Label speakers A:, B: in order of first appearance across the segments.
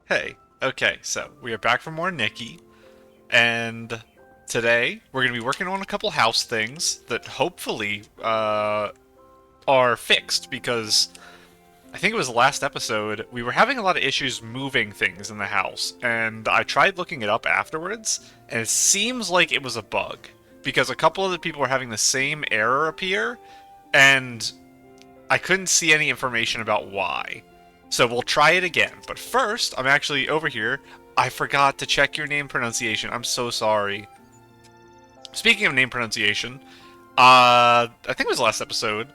A: Hey, okay, so we are back for more Nikki, and today we're going to be working on a couple house things that hopefully are fixed because I think it was the last episode we were having a lot of issues moving things in the house, and I tried looking it up afterwards, and it seems like it was a bug because a couple of the people were having the same error appear, and I couldn't see any information about why. So we'll try it again. But first, I'm actually over here. I forgot to check your name pronunciation. I'm so sorry. Speaking of name pronunciation, I think it was last episode,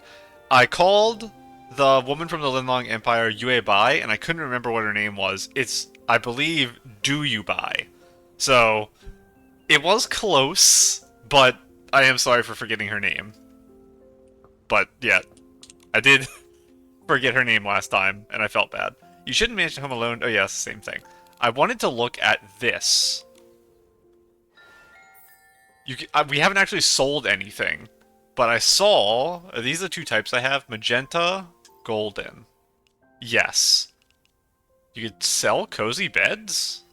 A: I called the woman from the Linlong Empire Yue Bai, and I couldn't remember what her name was. It's, I believe, Do You Bai. So, it was close, but I am sorry for forgetting her name. But, yeah, I did forget her name last time, and I felt bad. You shouldn't manage Home Alone. Oh, yeah, it's the same thing. I wanted to look at this. We haven't actually sold anything, but I saw these are the two types I have: magenta, golden. Yes, you could sell cozy beds.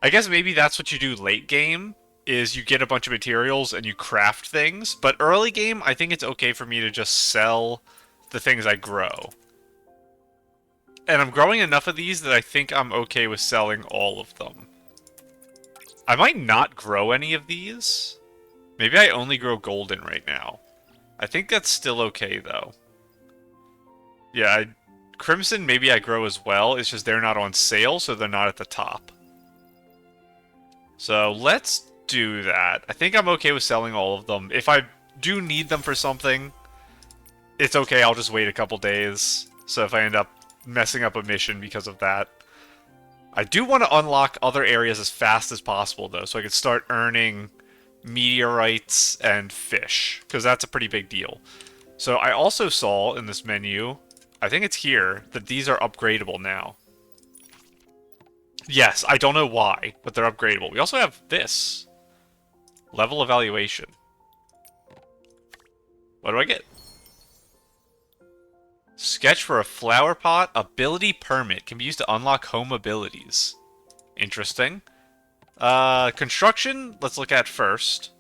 A: I guess maybe that's what you do late game. Is you get a bunch of materials and you craft things. But early game, I think it's okay for me to just sell the things I grow. And I'm growing enough of these that I think I'm okay with selling all of them. I might not grow any of these. Maybe I only grow golden right now. I think that's still okay, though. Yeah, Crimson maybe I grow as well. It's just they're not on sale, so they're not at the top. So let's do that. I think I'm okay with selling all of them. If I do need them for something, it's okay. I'll just wait a couple days. So if I end up messing up a mission because of that. I do want to unlock other areas as fast as possible, though, so I can start earning meteorites and fish, because that's a pretty big deal. So I also saw in this menu, I think it's here, that these are upgradable now. Yes, I don't know why, but they're upgradable. We also have this. Level evaluation. What do I get? Sketch for a flower pot. Ability permit. Can be used to unlock home abilities. Interesting. Construction, let's look at first.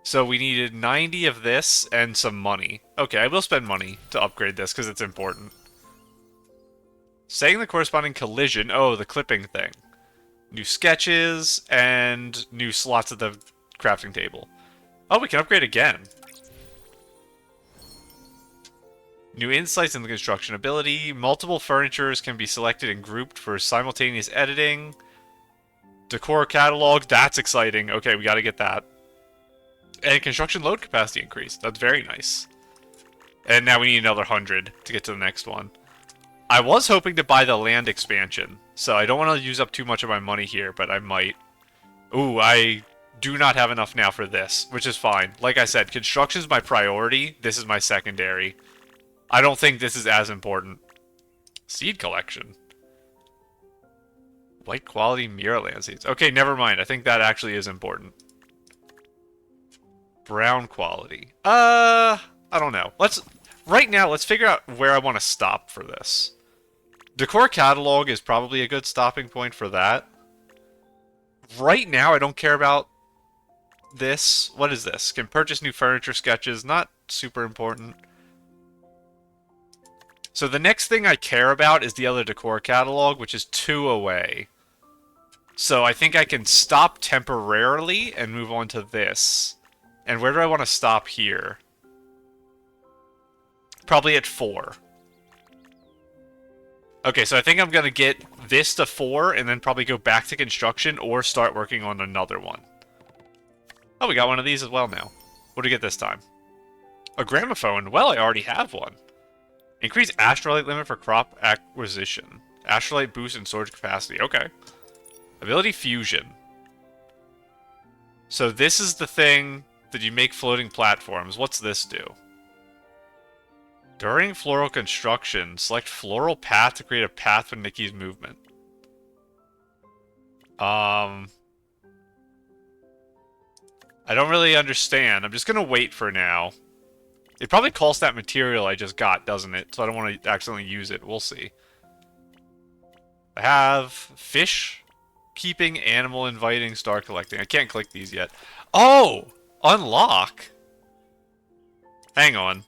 A: So we needed 90 of this and some money. Okay, I will spend money to upgrade this because it's important. Setting the corresponding collision. Oh, the clipping thing. New sketches and new slots at the crafting table. Oh, we can upgrade again. New insights in the construction ability. Multiple furnitures can be selected and grouped for simultaneous editing. Decor catalog. That's exciting. Okay, we gotta get that. And construction load capacity increase. That's very nice. And now we need another 100 to get to the next one. I was hoping to buy the land expansion, so I don't want to use up too much of my money here, but I might. Ooh, I do not have enough now for this, which is fine. Like I said, construction is my priority. This is my secondary. I don't think this is as important. Seed collection. White quality Miraland seeds. Okay, never mind. I think that actually is important. Brown quality. I don't know. Right now, let's figure out where I want to stop for this. Decor catalog is probably a good stopping point for that. Right now, I don't care about this. What is this? Can purchase new furniture sketches. Not super important. So the next thing I care about is the other decor catalog, which is 2 away. So I think I can stop temporarily and move on to this. And where do I want to stop here? Probably at 4. Okay, so I think I'm going to get this to 4 and then probably go back to construction or start working on another one. Oh, we got one of these as well now. What do we get this time? A gramophone. Well, I already have one. Increase astrolite limit for crop acquisition. Astrolite boost and storage capacity. Okay. Ability fusion. So this is the thing that you make floating platforms. What's this do? During floral construction, select floral path to create a path for Nikki's movement. I don't really understand. I'm just gonna wait for now. It probably calls that material I just got, doesn't it? So I don't want to accidentally use it. We'll see. I have fish keeping, animal inviting, star collecting. I can't click these yet. Oh! Unlock? Hang on.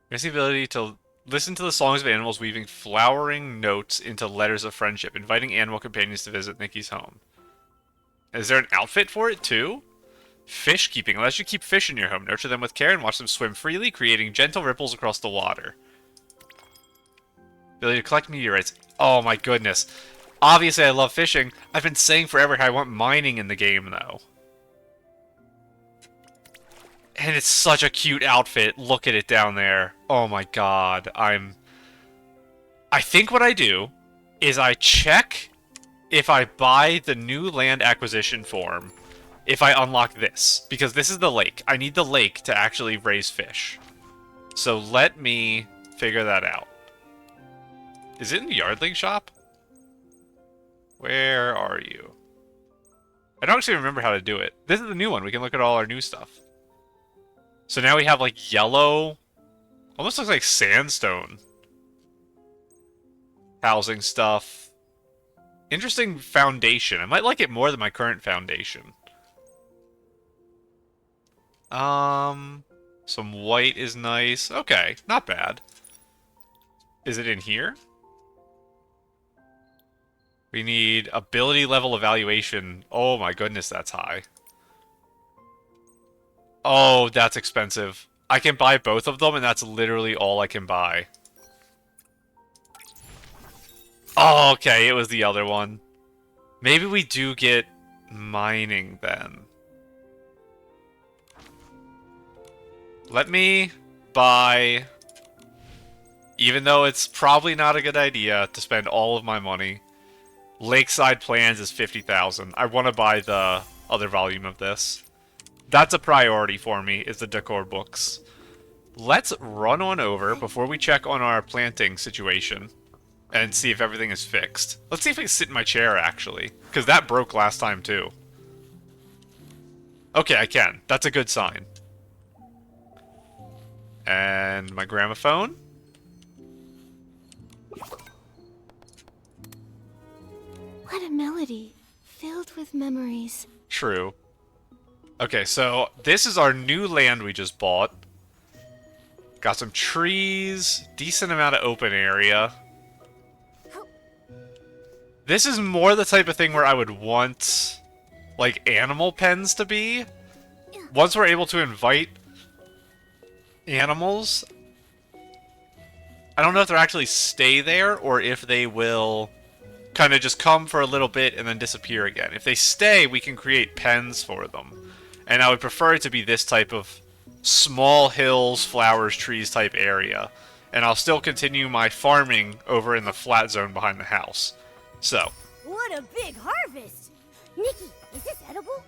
A: There's the ability to listen to the songs of animals, weaving flowering notes into letters of friendship, inviting animal companions to visit Nikki's home. Is there an outfit for it, too? Fish keeping allows you to keep fish in your home. Nurture them with care and watch them swim freely, creating gentle ripples across the water. Ability to collect meteorites. Oh my goodness. Obviously I love fishing. I've been saying forever how I want mining in the game, though. And it's such a cute outfit. Look at it down there. Oh my god. I think what I do is I check if I buy the new land acquisition form, if I unlock this. Because this is the lake. I need the lake to actually raise fish. So let me figure that out. Is it in the Yardling shop? Where are you? I don't actually remember how to do it. This is the new one. We can look at all our new stuff. So now we have, like, yellow... Almost looks like sandstone. Housing stuff. Interesting foundation. I might like it more than my current foundation. Some white is nice. Okay, not bad. Is it in here? We need ability level evaluation. Oh my goodness, that's high. Oh, that's expensive. I can buy both of them, and that's literally all I can buy. Oh, okay, it was the other one. Maybe we do get mining, then. Let me buy... Even though it's probably not a good idea to spend all of my money, Lakeside Plans is 50,000. I want to buy the other volume of this. That's a priority for me, is the decor books. Let's run on over before we check on our planting situation and see if everything is fixed. Let's see if I can sit in my chair, actually, because that broke last time, too. Okay, I can. That's a good sign. And my gramophone.
B: What a melody, filled with memories.
A: True. Okay, so this is our new land we just bought. Got some trees, decent amount of open area. This is more the type of thing where I would want, like, animal pens to be. Once we're able to invite animals, I don't know if they'll actually stay there or if they will kind of just come for a little bit and then disappear again. If they stay, we can create pens for them. And I would prefer it to be this type of small hills, flowers, trees type area. And I'll still continue my farming over in the flat zone behind the house. So.
B: What a big harvest! Nikki, is this edible?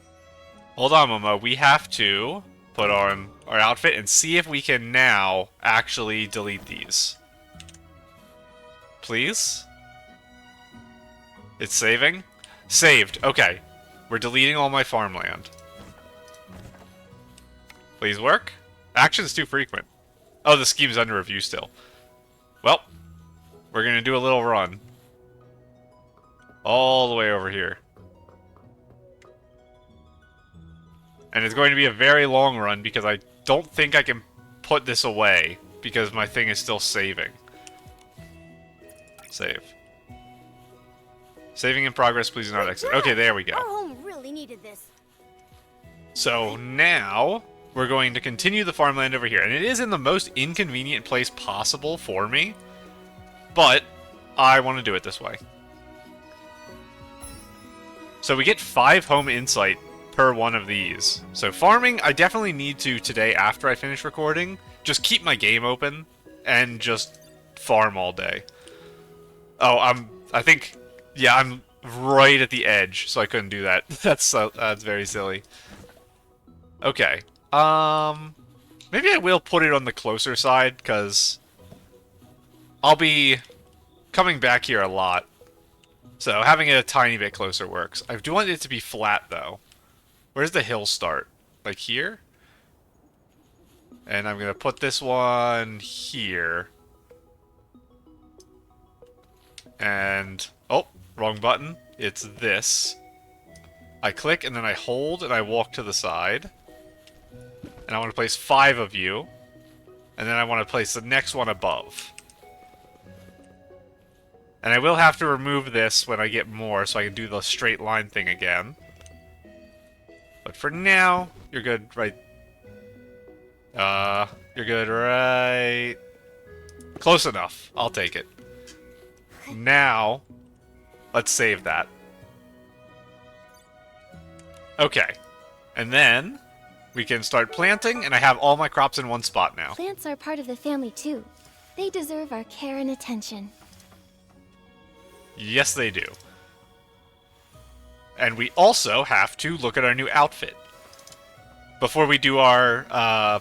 A: Hold on, Momo. We have to put on our outfit and see if we can now actually delete these. Please? It's saving? Saved. Okay. We're deleting all my farmland. Please work. Action's too frequent. Oh, the scheme's under review still. Well, we're gonna do a little run. All the way over here. And it's going to be a very long run because I don't think I can put this away because my thing is still saving. Save. Saving in progress, please do not exit. Okay, there we go.
B: Our home really needed this.
A: So now we're going to continue the farmland over here. And it is in the most inconvenient place possible for me. But I want to do it this way. So we get 5 home insight per one of these. So farming, I definitely need to today after I finish recording. Just keep my game open and just farm all day. Oh, I think, yeah, I'm right at the edge, so I couldn't do that. That's very silly. Okay. Maybe I will put it on the closer side, because I'll be coming back here a lot. So having it a tiny bit closer works. I do want it to be flat, though. Where's the hill start? Like here? And I'm going to put this one here. And, oh, wrong button. It's this. I click, and then I hold, and I walk to the side. And I want to place 5 of you. And then I want to place the next one above. And I will have to remove this when I get more, so I can do the straight line thing again. But for now, you're good right... you're good right... Close enough. I'll take it. Now, let's save that. Okay. And then, we can start planting, and I have all my crops in one spot now.
B: Plants are part of the family too. They deserve our care and attention.
A: Yes, they do. And we also have to look at our new outfit before we do our,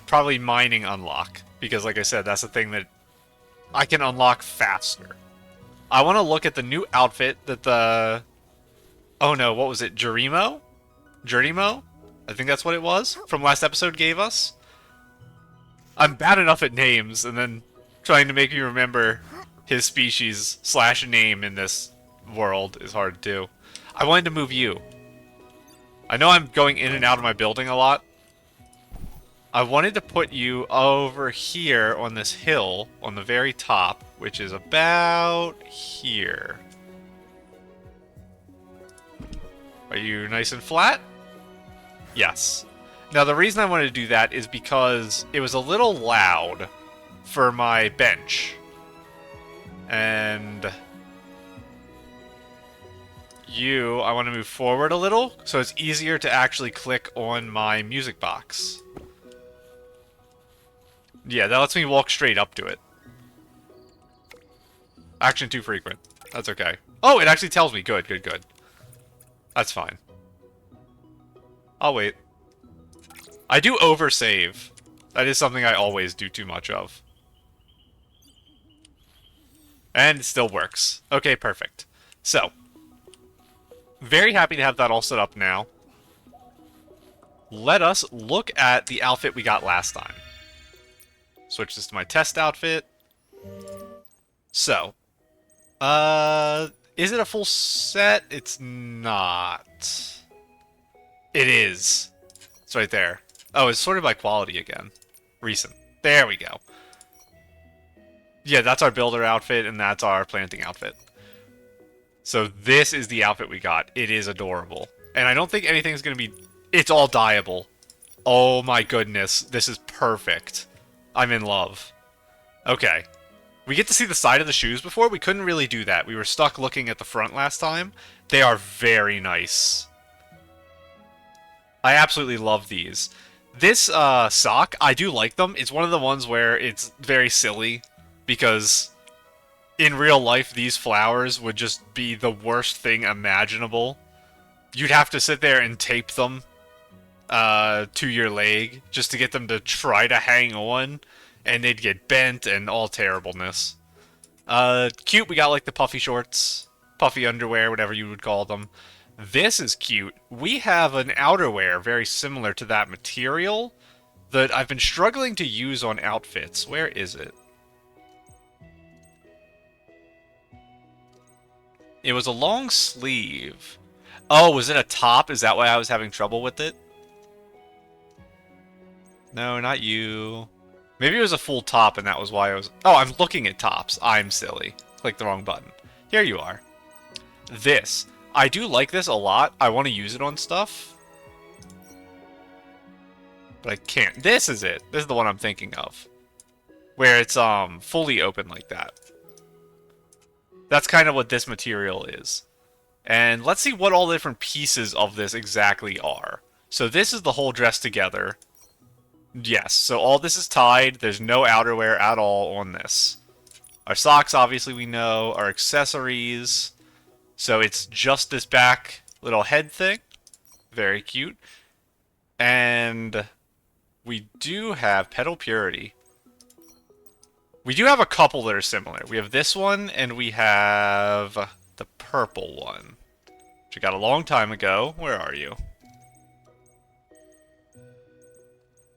A: probably mining unlock. Because, like I said, that's the thing that I can unlock faster. I want to look at the new outfit that the... Oh no, what was it? Jerimo? I think that's what it was, from last episode gave us. I'm bad enough at names, and then trying to make me remember his species / name in this world is hard to do. I wanted to move you. I know I'm going in and out of my building a lot. I wanted to put you over here on this hill on the very top, which is about here. Are you nice and flat? Yes. Now the reason I wanted to do that is because it was a little loud for my bench. And you, I want to move forward a little, so it's easier to actually click on my music box. Yeah, that lets me walk straight up to it. Action too frequent. That's okay. Oh, it actually tells me. Good, good, good. That's fine. I'll wait. I do oversave. That is something I always do too much of. And it still works. Okay, perfect. So, very happy to have that all set up now. Let us look at the outfit we got last time. Switch this to my test outfit. So, is it a full set? It's not. It is. It's right there. Oh, it's sorted by quality again. Recent. There we go. Yeah, that's our builder outfit, and that's our planting outfit. So this is the outfit we got. It is adorable. And I don't think anything's going to be... It's all dyeable. Oh my goodness. This is perfect. I'm in love. Okay. We get to see the side of the shoes before. We couldn't really do that. We were stuck looking at the front last time. They are very nice. I absolutely love these. This sock, I do like them. It's one of the ones where it's very silly. Because in real life, these flowers would just be the worst thing imaginable. You'd have to sit there and tape them to your leg just to get them to try to hang on. And they'd get bent and all terribleness. Cute, we got like the puffy shorts. Puffy underwear, whatever you would call them. This is cute. We have an outerwear very similar to that material that I've been struggling to use on outfits. Where is it? It was a long sleeve. Oh, was it a top? Is that why I was having trouble with it? No, not you. Maybe it was a full top and that was why I was... Oh, I'm looking at tops. I'm silly. Click the wrong button. Here you are. This. I do like this a lot. I want to use it on stuff. But I can't. This is it. This is the one I'm thinking of. Where it's fully open like that. That's kind of what this material is. And let's see what all the different pieces of this exactly are. So this is the whole dress together. Yes, so all this is tied. There's no outerwear at all on this. Our socks, obviously, we know. Our accessories. So it's just this back little head thing. Very cute. And we do have Petal Purity. We do have a couple that are similar. We have this one, and we have the purple one. Which we got a long time ago. Where are you?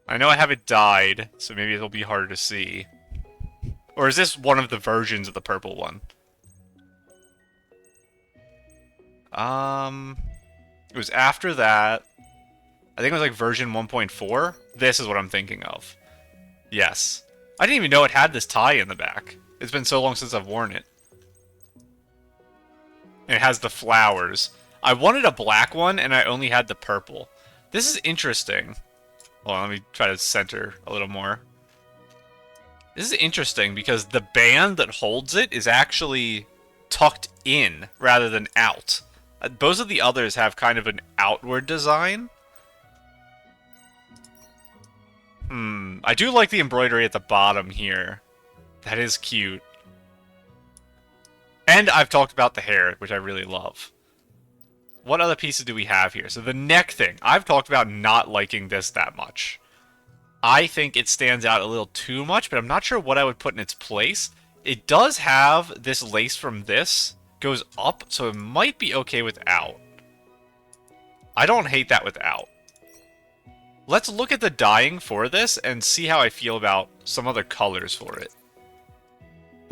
A: I know I have it dyed, so maybe it'll be harder to see. Or is this one of the versions of the purple one? It was after that. I think it was like version 1.4. This is what I'm thinking of. Yes. I didn't even know it had this tie in the back. It's been so long since I've worn it. And it has the flowers. I wanted a black one, and I only had the purple. This is interesting. Hold on, let me try to center a little more. This is interesting because the band that holds it is actually tucked in rather than out. Both of the others have kind of an outward design. I do like the embroidery at the bottom here. That is cute. And I've talked about the hair, which I really love. What other pieces do we have here? So the neck thing. I've talked about not liking this that much. I think it stands out a little too much, but I'm not sure what I would put in its place. It does have this lace from this. Goes up, so it might be okay without. I don't hate that without. Let's look at the dyeing for this and see how I feel about some other colors for it.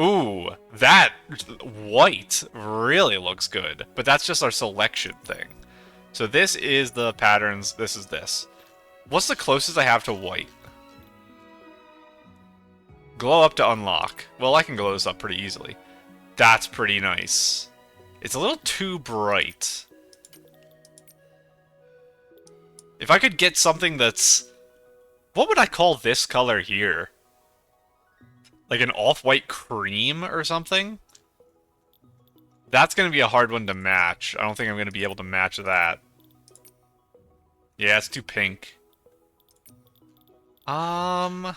A: Ooh, that white really looks good, but that's just our selection thing. So this is the patterns, this is this. What's the closest I have to white? Glow up to unlock. Well, I can glow this up pretty easily. That's pretty nice. It's a little too bright. If I could get something that's... What would I call this color here? Like an off-white cream or something? That's going to be a hard one to match. I don't think I'm going to be able to match that. Yeah, it's too pink. I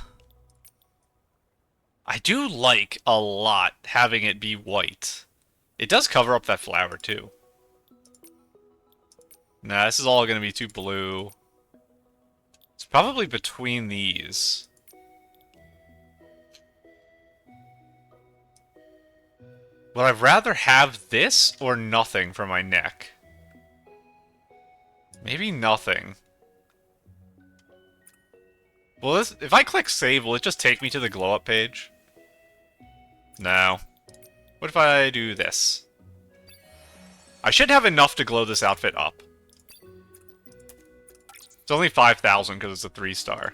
A: do like a lot having it be white. It does cover up that flower, too. Nah, this is all going to be too blue. It's probably between these. Would I rather have this or nothing for my neck? Maybe nothing. Well, this, if I click save, will it just take me to the glow up page? No. What if I do this? I should have enough to glow this outfit up. It's only 5,000 because it's a 3-star.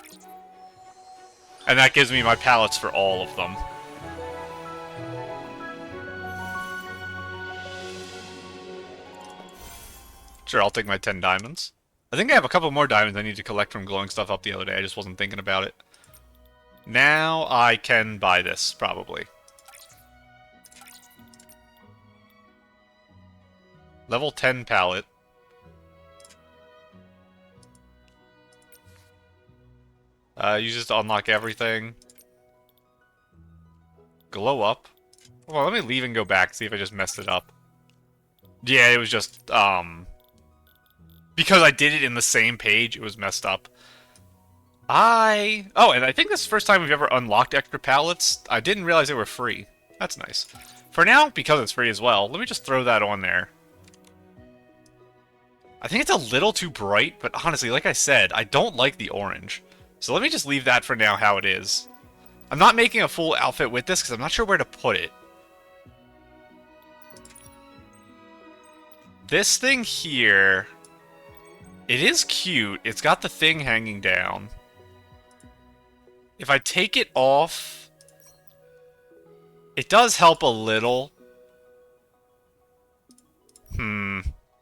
A: And that gives me my palettes for all of them. Sure, I'll take my 10 diamonds. I think I have a couple more diamonds I need to collect from glowing stuff up the other day. I just wasn't thinking about it. Now I can buy this, probably. Level 10 palette. Use this to unlock everything. Glow up. Well, let me leave and go back, see if I just messed it up. Yeah, it was just, because I did it in the same page, it was messed up. Oh, and I think this is the first time we've ever unlocked extra palettes. I didn't realize they were free. That's nice. For now, because it's free as well, let me just throw that on there. I think it's a little too bright, but honestly, like I said, I don't like the orange. So let me just leave that for now how it is. I'm not making a full outfit with this because I'm not sure where to put it. This thing here, it is cute. It's got the thing hanging down. If I take it off, it does help a little.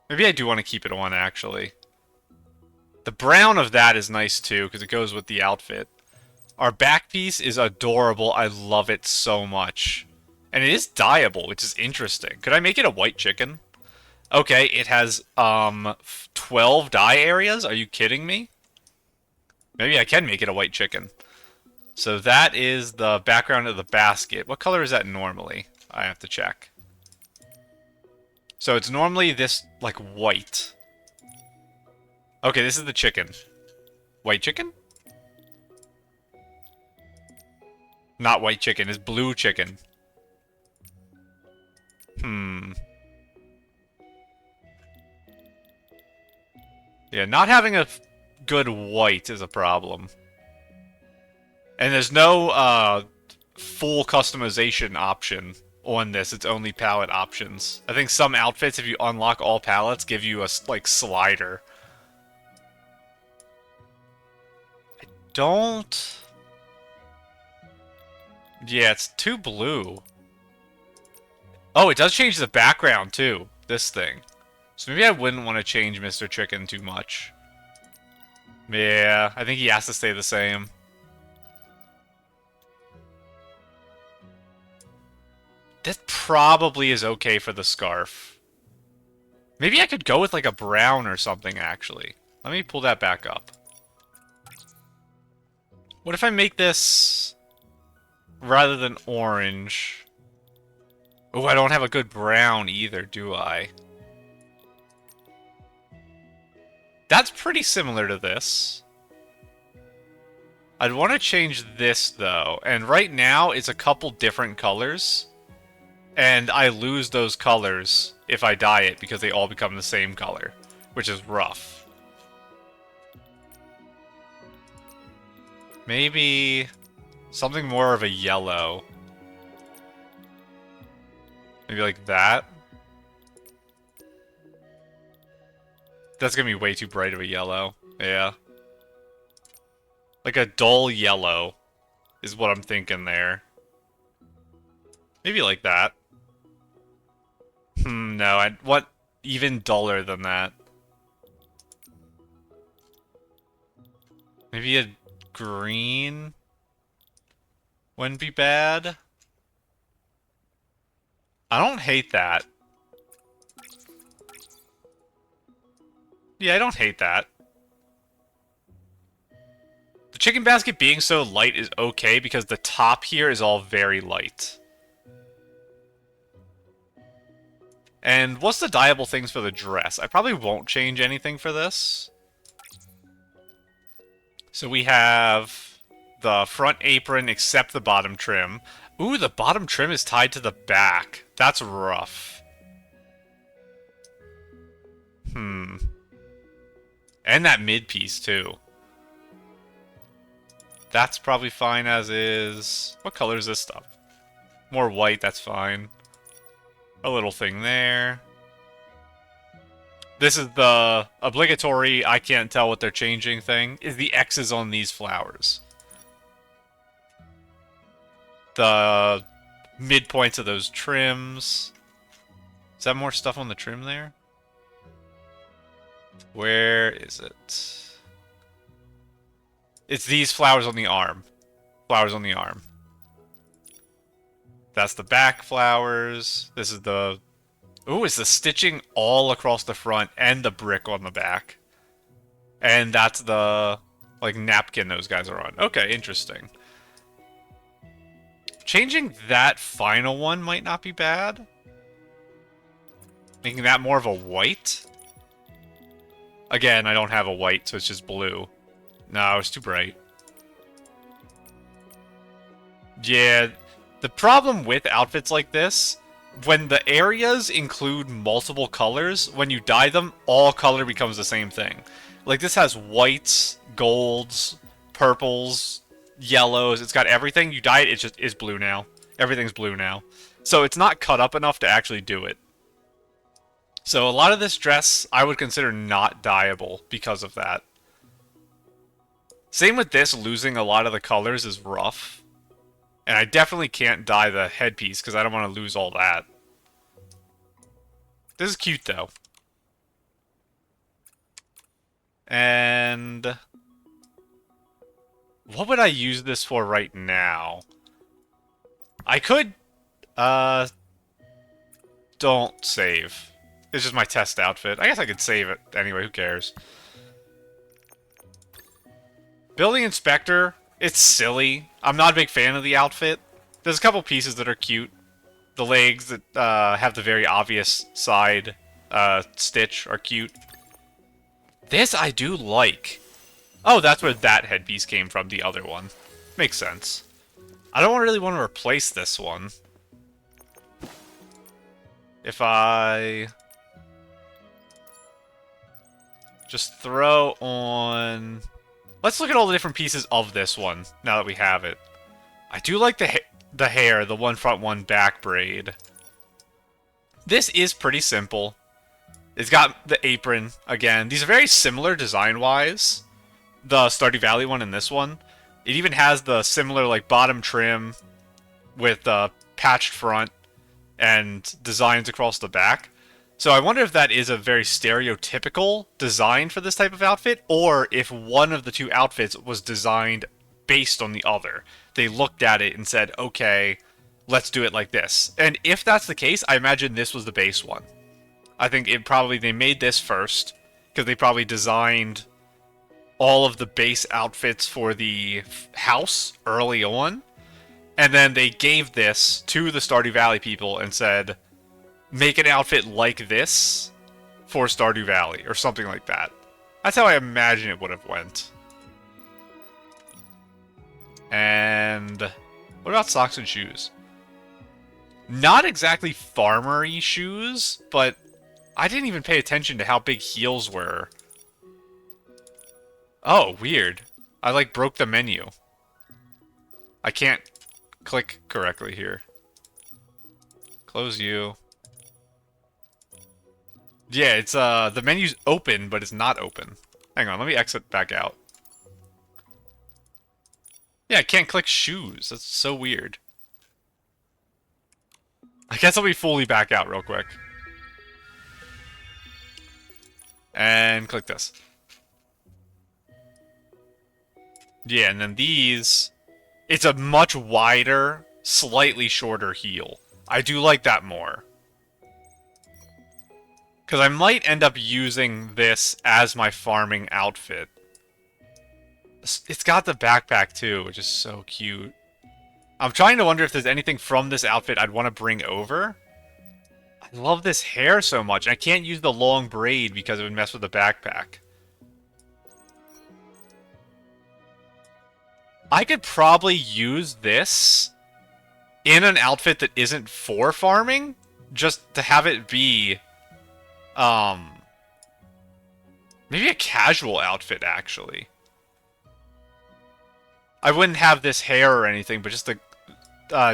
A: Maybe I do want to keep it on, actually. The brown of that is nice, too, because it goes with the outfit. Our back piece is adorable. I love it so much. And it is dyeable, which is interesting. Could I make it a white chicken? Okay, it has 12 dye areas? Are you kidding me? Maybe I can make it a white chicken. So that is the background of the basket. What color is that normally? I have to check. So it's normally this, like, white. Okay, this is the chicken. White chicken? Not white chicken, it's blue chicken. Yeah, not having a good white is a problem. And there's no full customization option on this. It's only palette options. I think some outfits, if you unlock all palettes, give you a, like, slider. I don't... Yeah, it's too blue. Oh, it does change the background, too. This thing. So maybe I wouldn't want to change Mr. Chicken too much. Yeah, I think he has to stay the same. That probably is okay for the scarf. Maybe I could go with like a brown or something, actually. Let me pull that back up. What if I make this rather than orange? Oh, I don't have a good brown either, do I? That's pretty similar to this. I'd want to change this, though. And right now, it's a couple different colors. And I lose those colors if I dye it because they all become the same color, which is rough. Maybe something more of a yellow. Maybe like that. That's gonna be way too bright of a yellow. Yeah. Like a dull yellow is what I'm thinking there. Maybe like that. No, I'd want even duller than that. Maybe a green wouldn't be bad. I don't hate that. Yeah, I don't hate that. The chicken basket being so light is okay because the top here is all very light. And what's the dyeable things for the dress? I probably won't change anything for this. So we have the front apron except the bottom trim. Ooh, the bottom trim is tied to the back. That's rough. And that mid piece, too. That's probably fine as is. What color is this stuff? More white, that's fine. A little thing there. This is the obligatory, I can't tell what they're changing thing, is the X's on these flowers. The midpoints of those trims. Is that more stuff on the trim there? Where is it? It's these flowers on the arm. Flowers on the arm. That's the back flowers. This is the... Ooh, it's the stitching all across the front and the brick on the back. And that's the, like, napkin those guys are on. Okay, interesting. Changing that final one might not be bad. Making that more of a white. Again, I don't have a white, so it's just blue. No, it's too bright. Yeah, the problem with outfits like this, when the areas include multiple colors, when you dye them, all color becomes the same thing. Like, this has whites, golds, purples, yellows. It's got everything. You dye it, it just is blue now. Everything's blue now. So it's not cut up enough to actually do it. So a lot of this dress, I would consider not dyeable because of that. Same with this, losing a lot of the colors is rough. And I definitely can't dye the headpiece because I don't want to lose all that. This is cute, though. And... what would I use this for right now? I could... don't save. It's just my test outfit. I guess I could save it anyway, who cares? Building Inspector, it's silly. I'm not a big fan of the outfit. There's a couple pieces that are cute. The legs that have the very obvious side stitch are cute. This I do like. Oh, that's where that headpiece came from, the other one. Makes sense. I don't really want to replace this one. If I... just throw on... let's look at all the different pieces of this one, now that we have it. I do like the hair, the one front, one back braid. This is pretty simple. It's got the apron, again. These are very similar design-wise. The Stardew Valley one and this one. It even has the similar, like, bottom trim with the patched front and designs across the back. So I wonder if that is a very stereotypical design for this type of outfit, or if one of the two outfits was designed based on the other. They looked at it and said, okay, let's do it like this. And if that's the case, I imagine this was the base one. I think they made this first, because they probably designed all of the base outfits for the house early on, and then they gave this to the Stardew Valley people and said, make an outfit like this for Stardew Valley, or something like that. That's how I imagine it would have went. And what about socks and shoes? Not exactly farmer-y shoes, but I didn't even pay attention to how big heels were. Oh, weird. I, like, broke the menu. I can't click correctly here. Close you. Yeah, it's, the menu's open, but it's not open. Hang on, let me exit back out. Yeah, I can't click shoes. That's so weird. I guess I'll be fully back out real quick. And click this. Yeah, and then these... It's a much wider, slightly shorter heel. I do like that more. Because I might end up using this as my farming outfit. It's got the backpack too, which is so cute. I'm trying to wonder if there's anything from this outfit I'd want to bring over. I love this hair so much. I can't use the long braid because it would mess with the backpack. I could probably use this in an outfit that isn't for farming, just to have it be, maybe a casual outfit, actually. I wouldn't have this hair or anything, but just the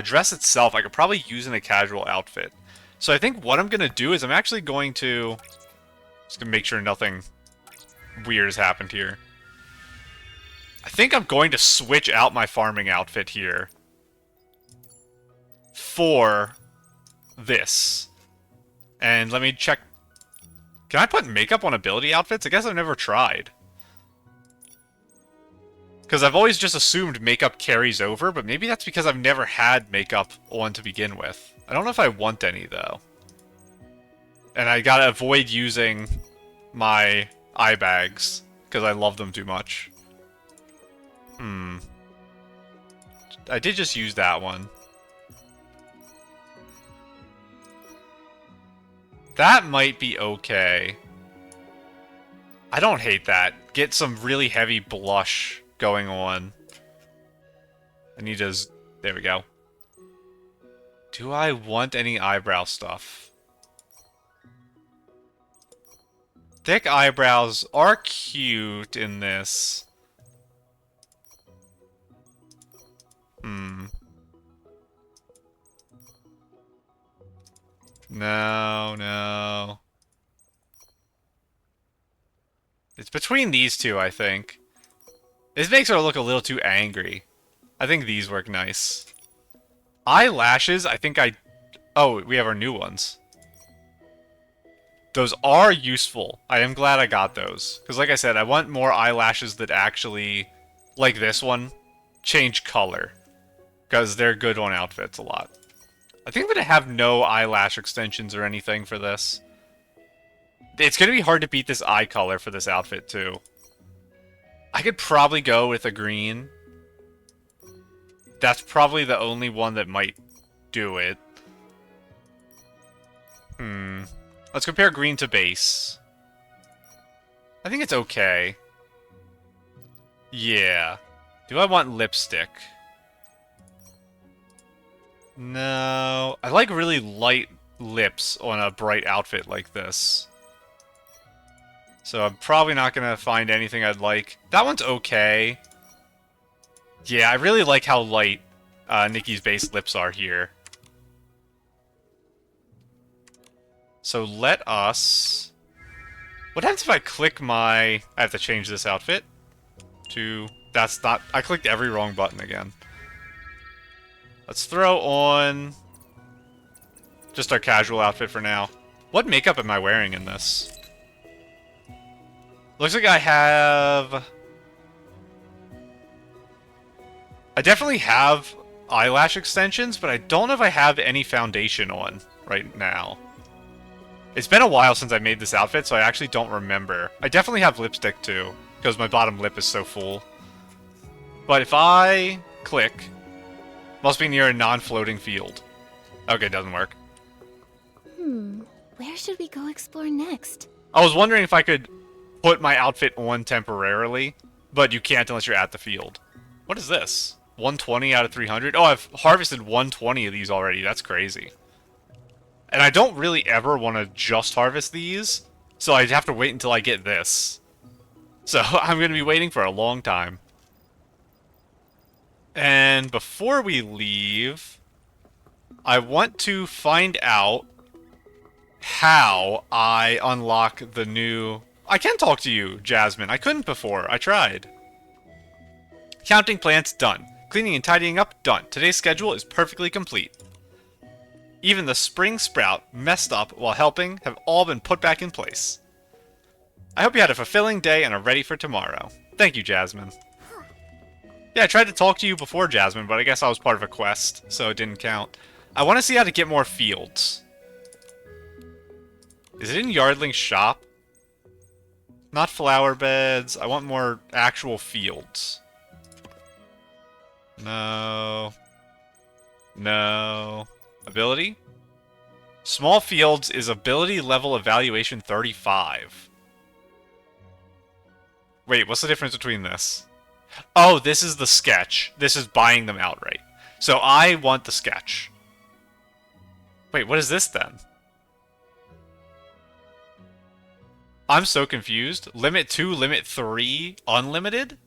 A: dress itself, I could probably use in a casual outfit. So I think what I'm going to do is I'm actually going to... Just going to make sure nothing weird has happened here. I think I'm going to switch out my farming outfit here for this. And let me check... Can I put makeup on ability outfits? I guess I've never tried. Because I've always just assumed makeup carries over, but maybe that's because I've never had makeup on to begin with. I don't know if I want any, though. And I gotta avoid using my eye bags, because I love them too much. I did just use that one. That might be okay. I don't hate that. Get some really heavy blush going on. I need to... There we go. Do I want any eyebrow stuff? Thick eyebrows are cute in this. No, no. It's between these two, I think. This makes her look a little too angry. I think these work nice. Eyelashes, I think I... Oh, we have our new ones. Those are useful. I am glad I got those. Because like I said, I want more eyelashes that actually, like this one, change color. Because they're good on outfits a lot. I think I'm going to have no eyelash extensions or anything for this. It's going to be hard to beat this eye color for this outfit, too. I could probably go with a green. That's probably the only one that might do it. Let's compare green to base. I think it's okay. Yeah. Do I want lipstick? No. I like really light lips on a bright outfit like this. So I'm probably not going to find anything I'd like. That one's okay. Yeah, I really like how light Nikki's base lips are here. So let us... What happens if I click my... I have to change this outfit to... That's not... I clicked every wrong button again. Let's throw on... just our casual outfit for now. What makeup am I wearing in this? Looks like I have... I definitely have eyelash extensions, but I don't know if I have any foundation on right now. It's been a while since I made this outfit, so I actually don't remember. I definitely have lipstick too, because my bottom lip is so full. But if I click, must be near a non-floating field. Okay, doesn't work.
B: Where should we go explore next?
A: I was wondering if I could put my outfit on temporarily, but you can't unless you're at the field. What is this? 120 out of 300? Oh, I've harvested 120 of these already. That's crazy. And I don't really ever want to just harvest these, so I'd have to wait until I get this. So I'm going to be waiting for a long time. And before we leave, I want to find out how I unlock the new... I can talk to you, Jasmine. I couldn't before. I tried. Counting plants, done. Cleaning and tidying up, done. Today's schedule is perfectly complete. Even the spring sprout messed up while helping have all been put back in place. I hope you had a fulfilling day and are ready for tomorrow. Thank you, Jasmine. Yeah, I tried to talk to you before, Jasmine, but I guess I was part of a quest, so it didn't count. I want to see how to get more fields. Is it in Yardling's shop? Not flower beds. I want more actual fields. No. No. Ability? Small fields is ability level evaluation 35. Wait, what's the difference between this? Oh, this is the sketch. This is buying them outright. So I want the sketch. Wait, what is this then? I'm so confused. Limit 2, limit 3, unlimited?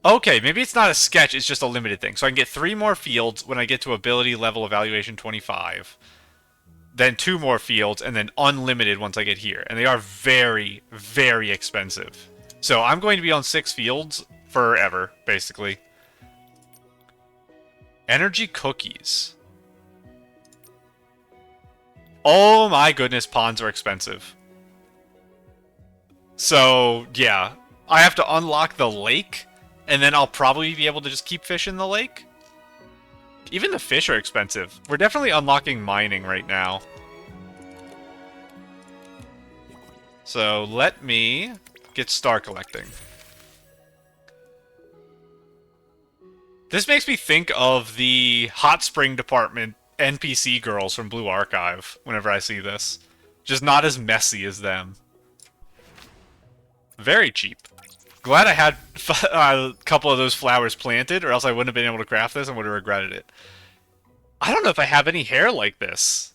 A: Okay, maybe it's not a sketch, it's just a limited thing. So I can get 3 more fields when I get to ability level evaluation 25. Then 2 more fields, and then unlimited once I get here. And they are very, very expensive. So I'm going to be on 6 fields forever, basically. Energy cookies. Oh my goodness, ponds are expensive. So, yeah. I have to unlock the lake, and then I'll probably be able to just keep fish in the lake. Even the fish are expensive. We're definitely unlocking mining right now. So, let me get star collecting. This makes me think of the Hot Spring Department NPC girls from Blue Archive whenever I see this. Just not as messy as them. Very cheap. Glad I had a couple of those flowers planted, or else I wouldn't have been able to craft this and would have regretted it. I don't know if I have any hair like this.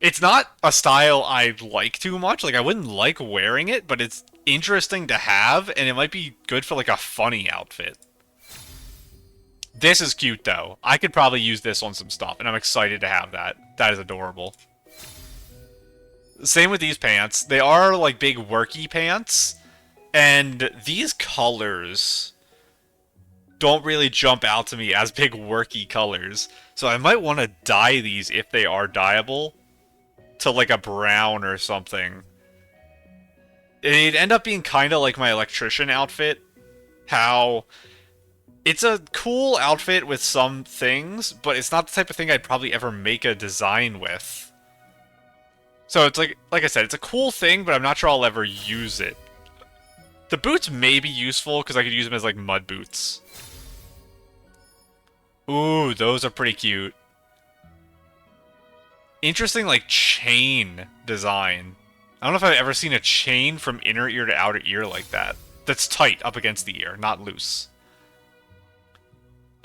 A: It's not a style I like too much. Like, I wouldn't like wearing it, but it's interesting to have, and it might be good for, like, a funny outfit. This is cute, though. I could probably use this on some stuff, and I'm excited to have that. That is adorable. Same with these pants. They are, like, big worky pants, and these colors don't really jump out to me as big worky colors. So I might want to dye these, if they are dyeable, to, like, a brown or something. It'd end up being kind of like my electrician outfit. How... it's a cool outfit with some things, but it's not the type of thing I'd probably ever make a design with. So it's like I said, it's a cool thing, but I'm not sure I'll ever use it. The boots may be useful, because I could use them as, like, mud boots. Ooh, those are pretty cute. Interesting, like, chain design. I don't know if I've ever seen a chain from inner ear to outer ear like that. That's tight up against the ear, not loose.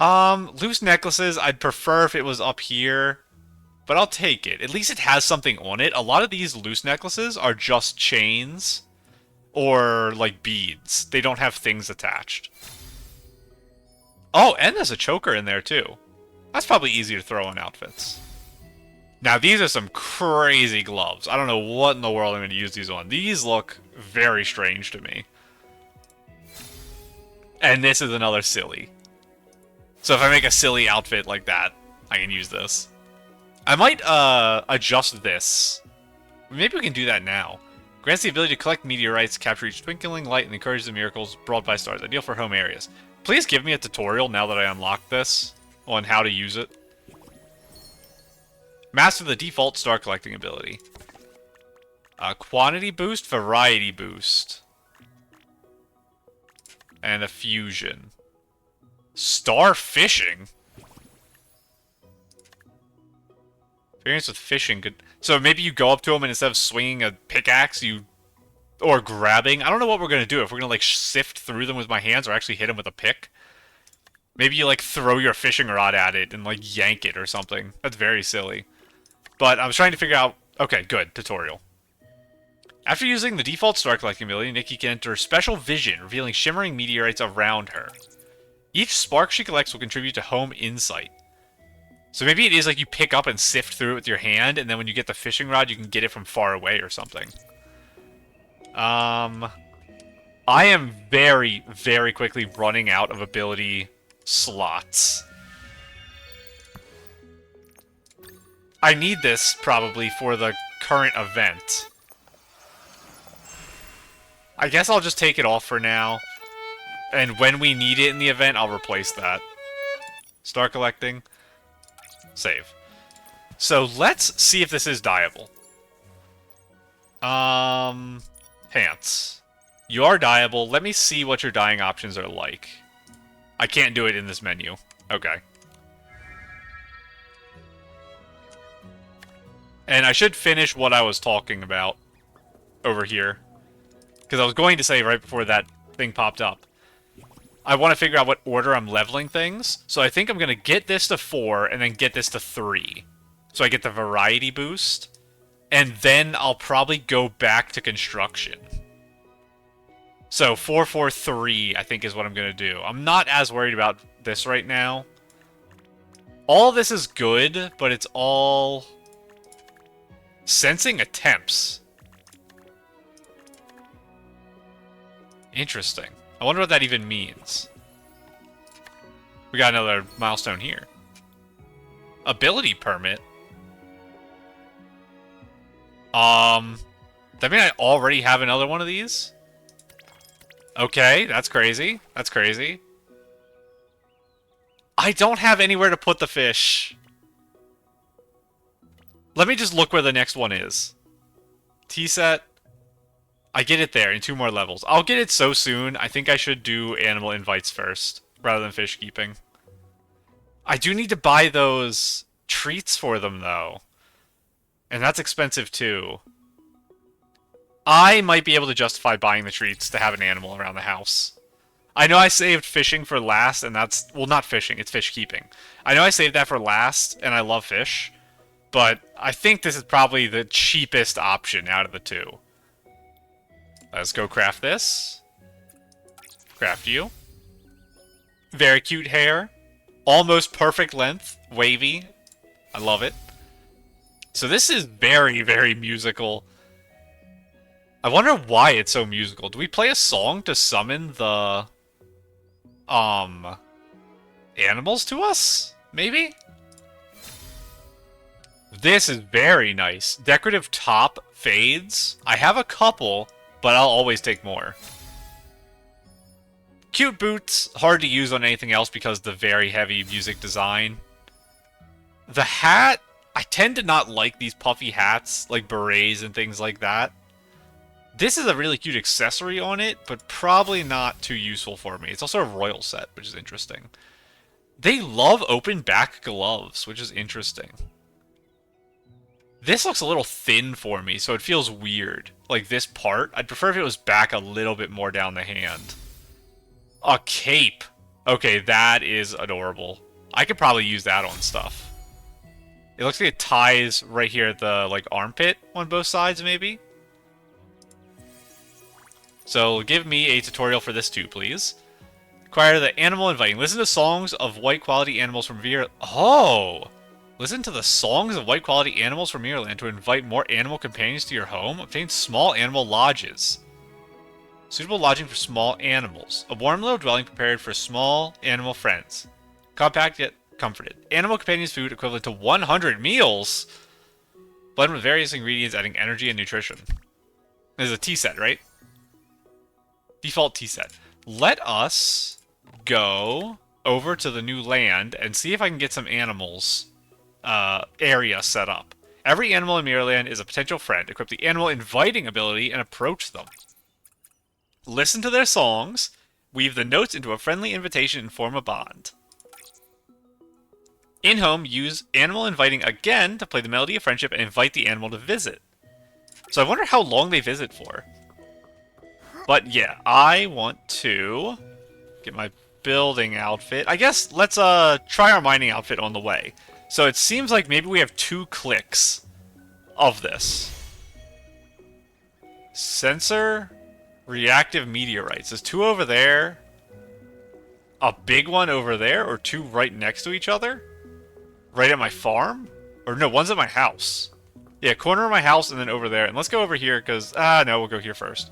A: Loose necklaces, I'd prefer if it was up here, but I'll take it. At least it has something on it. A lot of these loose necklaces are just chains or, like, beads. They don't have things attached. Oh, and there's a choker in there too. That's probably easy to throw on outfits. Now, these are some crazy gloves. I don't know what in the world I'm going to use these on. These look very strange to me. And this is another silly. So if I make a silly outfit like that, I can use this. I might adjust this. Maybe we can do that now. Grants the ability to collect meteorites, capture each twinkling light, and encourage the miracles brought by stars. Ideal for home areas. Please give me a tutorial now that I unlocked this on how to use it. Master the default star collecting ability. Quantity boost, variety boost. And a fusion. Star fishing? Experience with fishing could... So maybe you go up to him and instead of swinging a pickaxe, you... Or grabbing. I don't know what we're going to do. If we're going to, like, sift through them with my hands or actually hit him with a pick. Maybe you, like, throw your fishing rod at it and, like, yank it or something. That's very silly. But I was trying to figure out... Okay, good. Tutorial. After using the default star collecting ability, Nikki can enter special vision, revealing shimmering meteorites around her. Each spark she collects will contribute to home insight. So maybe it is like you pick up and sift through it with your hand, and then when you get the fishing rod, you can get it from far away or something. I am very, very quickly running out of ability slots. I need this, probably, for the current event. I guess I'll just take it off for now. And when we need it in the event, I'll replace that. Star collecting. Save. So let's see if this is dyeable. Pants. You are dyeable. Let me see what your dyeing options are like. I can't do it in this menu. Okay. And I should finish what I was talking about over here. Because I was going to say right before that thing popped up. I want to figure out what order I'm leveling things. So I think I'm going to get this to 4 and then get this to 3. So I get the variety boost. And then I'll probably go back to construction. So 4, 4, 3 I think is what I'm going to do. I'm not as worried about this right now. All this is good, but it's all... Sensing attempts. Interesting. I wonder what that even means. We got another milestone here. Ability permit. That mean I already have another one of these? Okay, that's crazy. That's crazy. I don't have anywhere to put the fish. Let me just look where the next one is. T-set. I get it there in 2 more levels. I'll get it so soon. I think I should do animal invites first, rather than fish keeping. I do need to buy those treats for them, though. And that's expensive, too. I might be able to justify buying the treats to have an animal around the house. I know I saved fishing for last, and that's... Well, not fishing, it's fish keeping. I know I saved that for last, and I love fish. But I think this is probably the cheapest option out of the 2. Let's go craft this. Craft you. Very cute hair. Almost perfect length. Wavy. I love it. So this is very, very musical. I wonder why it's so musical. Do we play a song to summon the... animals to us? Maybe? This is very nice. Decorative top fades. I have a couple... But I'll always take more. Cute boots. Hard to use on anything else because of the very heavy music design. The hat. I tend to not like these puffy hats. Like berets and things like that. This is a really cute accessory on it. But probably not too useful for me. It's also a royal set, which is interesting. They love open back gloves, which is interesting. This looks a little thin for me, so it feels weird. Like this part. I'd prefer if it was back a little bit more down the hand. A cape. Okay, that is adorable. I could probably use that on stuff. It looks like it ties right here at the, like, armpit on both sides, maybe? So, give me a tutorial for this too, please. Acquire the animal inviting. Listen to songs of white quality animals from Vir. Oh! Listen to the songs of white quality animals from Mirrorland to invite more animal companions to your home. Obtain small animal lodges. Suitable lodging for small animals. A warm little dwelling prepared for small animal friends. Compact yet comforted. Animal companions food equivalent to 100 meals. Blend with various ingredients adding energy and nutrition. This is a tea set, right? Default tea set. Let us go over to the new land and see if I can get some animals area set up. Every animal in Mirrorland is a potential friend. Equip the animal inviting ability and approach them. Listen to their songs. Weave the notes into a friendly invitation and form a bond. In-home, use animal inviting again to play the melody of friendship and invite the animal to visit. So I wonder how long they visit for. But yeah, I want to get my building outfit. I guess let's try our mining outfit on the way. So it seems like maybe we have 2 clicks of this. Sensor reactive meteorites. There's 2 over there. A big one over there, or 2 right next to each other? Right at my farm? Or no, one's at my house. Yeah, corner of my house and then over there. And let's go over here because, no, we'll go here first.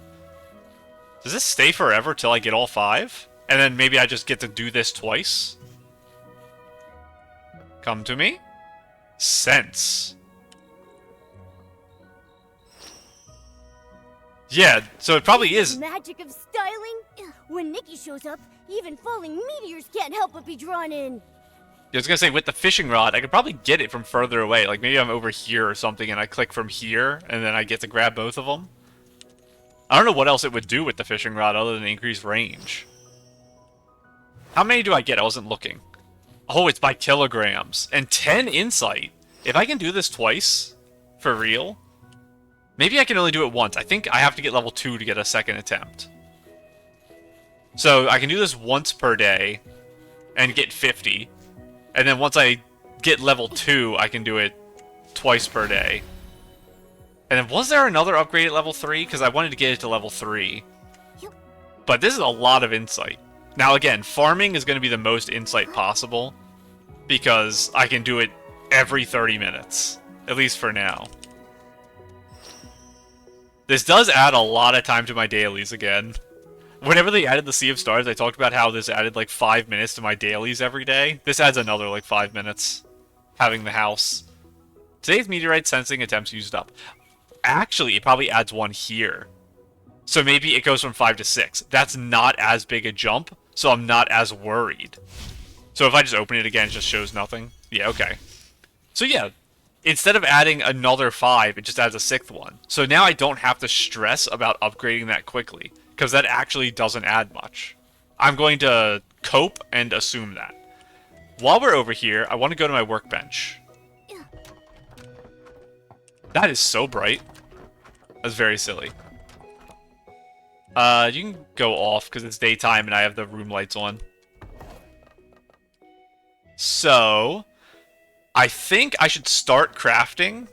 A: Does this stay forever till I get all 5? And then maybe I just get to do this twice? Come to me. Sense. Yeah, so it probably is.
C: Magic of styling? When Nikki shows up, even falling meteors can't help but be drawn in.
A: I was gonna say, with the fishing rod, I could probably get it from further away. Like, maybe I'm over here or something, and I click from here, and then I get to grab both of them. I don't know what else it would do with the fishing rod other than increase range. How many do I get? I wasn't looking. Oh, it's by kilograms. And 10 insight. If I can do this twice, for real, maybe I can only do it once. I think I have to get level 2 to get a second attempt. So I can do this once per day and get 50. And then once I get level 2, I can do it twice per day. And then was there another upgrade at level 3? Because I wanted to get it to level 3. But this is a lot of insight. Now again, farming is going to be the most insight possible. Because I can do it every 30 minutes. At least for now. This does add a lot of time to my dailies again. Whenever they added the Sea of Stars, I talked about how this added like 5 minutes to my dailies every day. This adds another like 5 minutes. Having the house. Today's meteorite sensing attempts used up. Actually, it probably adds 1 here. So maybe it goes from 5 to 6. That's not as big a jump, so I'm not as worried. So if I just open it again, it just shows nothing. Yeah, okay. So yeah, instead of adding another 5, it just adds a 6th one. So now I don't have to stress about upgrading that quickly, because that actually doesn't add much. I'm going to cope and assume that. While we're over here, I want to go to my workbench. That is so bright. That's very silly. You can go off because it's daytime and I have the room lights on. So, I think I should start crafting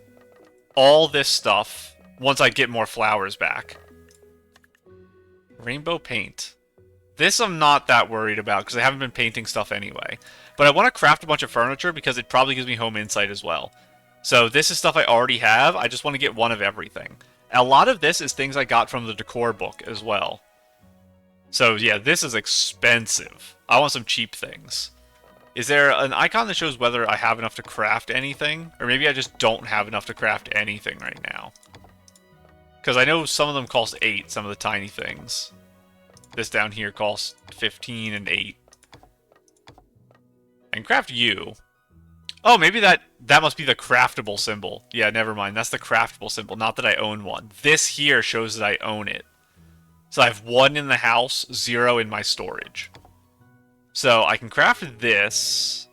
A: all this stuff once I get more flowers back. Rainbow paint. This I'm not that worried about because I haven't been painting stuff anyway. But I want to craft a bunch of furniture because it probably gives me home insight as well. So this is stuff I already have. I just want to get one of everything. A lot of this is things I got from the decor book as well. So yeah, this is expensive. I want some cheap things. Is there an icon that shows whether I have enough to craft anything? Or maybe I just don't have enough to craft anything right now. Because I know some of them cost 8, some of the tiny things. This down here costs 15 and 8. And craft you. Oh, maybe that must be the craftable symbol. Yeah, never mind. That's the craftable symbol, not that I own one. This here shows that I own it. So I have 1 in the house, 0 in my storage. So I can craft this.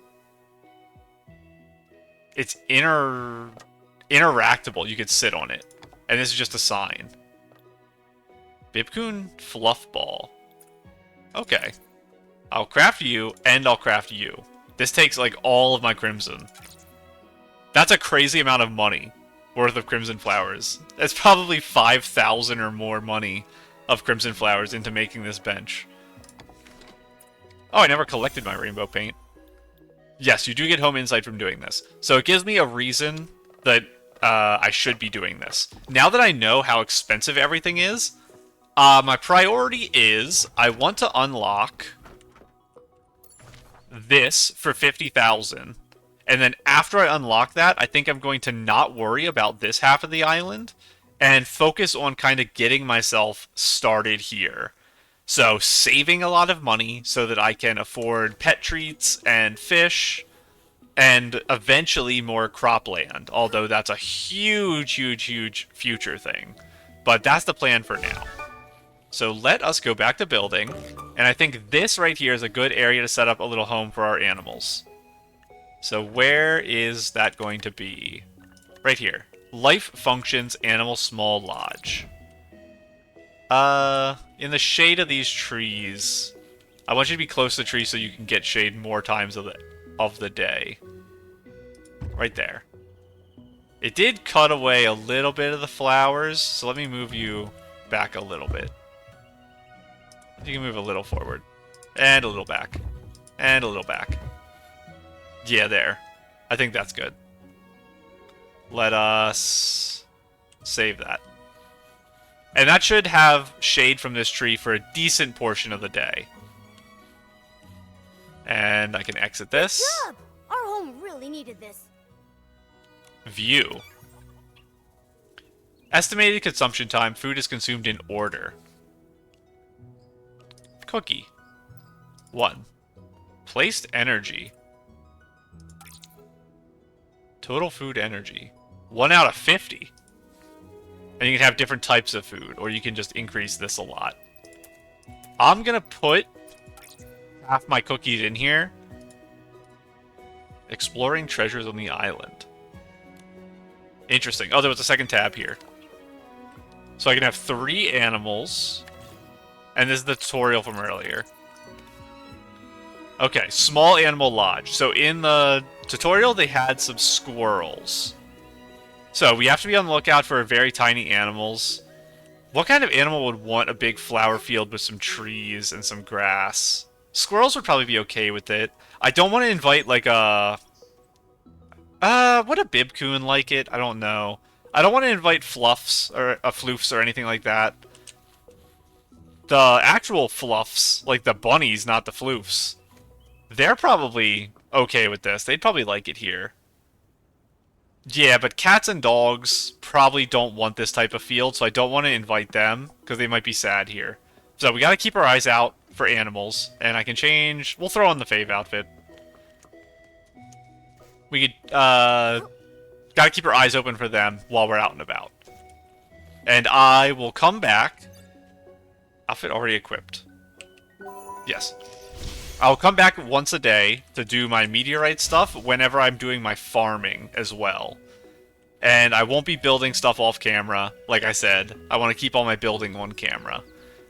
A: It's interactable. You could sit on it. And this is just a sign. Bibcoon Fluff Ball. Okay. I'll craft you, and I'll craft you. This takes, like, all of my crimson. That's a crazy amount of money worth of crimson flowers. That's probably 5,000 or more money of crimson flowers into making this bench. Oh, I never collected my rainbow paint. Yes, you do get home insight from doing this. So it gives me a reason that I should be doing this. Now that I know how expensive everything is, my priority is I want to unlock this for 50,000. And then after I unlock that, I think I'm going to not worry about this half of the island and focus on kind of getting myself started here. So saving a lot of money so that I can afford pet treats and fish and eventually more cropland. Although that's a huge, huge, huge future thing. But that's the plan for now. So let us go back to building. And I think this right here is a good area to set up a little home for our animals. So where is that going to be? Right here. Life Functions Animal Small Lodge. In the shade of these trees. I want you to be close to the tree so you can get shade more times of the day. Right there. It did cut away a little bit of the flowers, so let me move you back a little bit. You can move a little forward. And a little back. And a little back. Yeah, there. I think that's good. Let us save that. And that should have shade from this tree for a decent portion of the day. And I can exit this.
C: Good job! Our home really needed this.
A: View. Estimated consumption time. Food is consumed in order. Cookie. 1. Placed energy. Total food energy. 1 out of 50. And you can have different types of food, or you can just increase this a lot. I'm gonna put half my cookies in here. Exploring treasures on the island. Interesting. Oh, there was a second tab here. So I can have 3 animals. And this is the tutorial from earlier. Okay, small animal lodge. So in the tutorial, they had some squirrels. So we have to be on the lookout for very tiny animals. What kind of animal would want a big flower field with some trees and some grass? Squirrels would probably be okay with it. I don't want to invite like a... would a bibcoon like it? I don't know. I don't want to invite fluffs or floofs or anything like that. The actual fluffs, like the bunnies, not the floofs, they're probably okay with this. They'd probably like it here. Yeah, but cats and dogs probably don't want this type of field, so I don't want to invite them, because they might be sad here. So we gotta keep our eyes out for animals, and I can change... We'll throw on the fave outfit. We could, gotta keep our eyes open for them while we're out and about. And I will come back... Outfit already equipped. Yes. I'll come back once a day to do my meteorite stuff whenever I'm doing my farming as well. And I won't be building stuff off camera, like I said. I want to keep all my building on camera.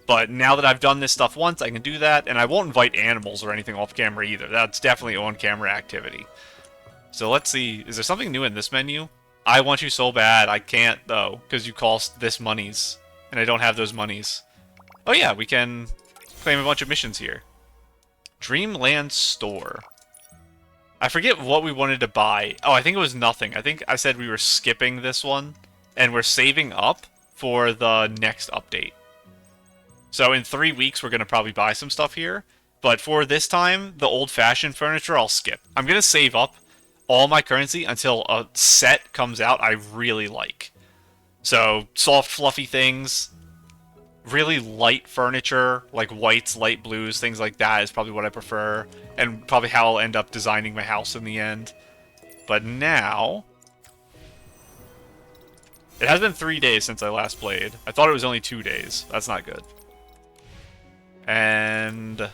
A: But now that I've done this stuff once, I can do that, and I won't invite animals or anything off camera either. That's definitely on-camera activity. So let's see, is there something new in this menu? I want you so bad, I can't though, because you cost this monies, and I don't have those monies. Oh yeah, we can claim a bunch of missions here. Dreamland Store. I forget what we wanted to buy. Oh, I think it was nothing. I think I said we were skipping this one, and we're saving up for the next update. So in 3 weeks, we're going to probably buy some stuff here. But for this time, the old-fashioned furniture, I'll skip. I'm going to save up all my currency until a set comes out I really like. So, soft, fluffy things... Really light furniture, like whites, light blues, things like that is probably what I prefer. And probably how I'll end up designing my house in the end. But now... It has been 3 days since I last played. I thought it was only 2 days. That's not good. And...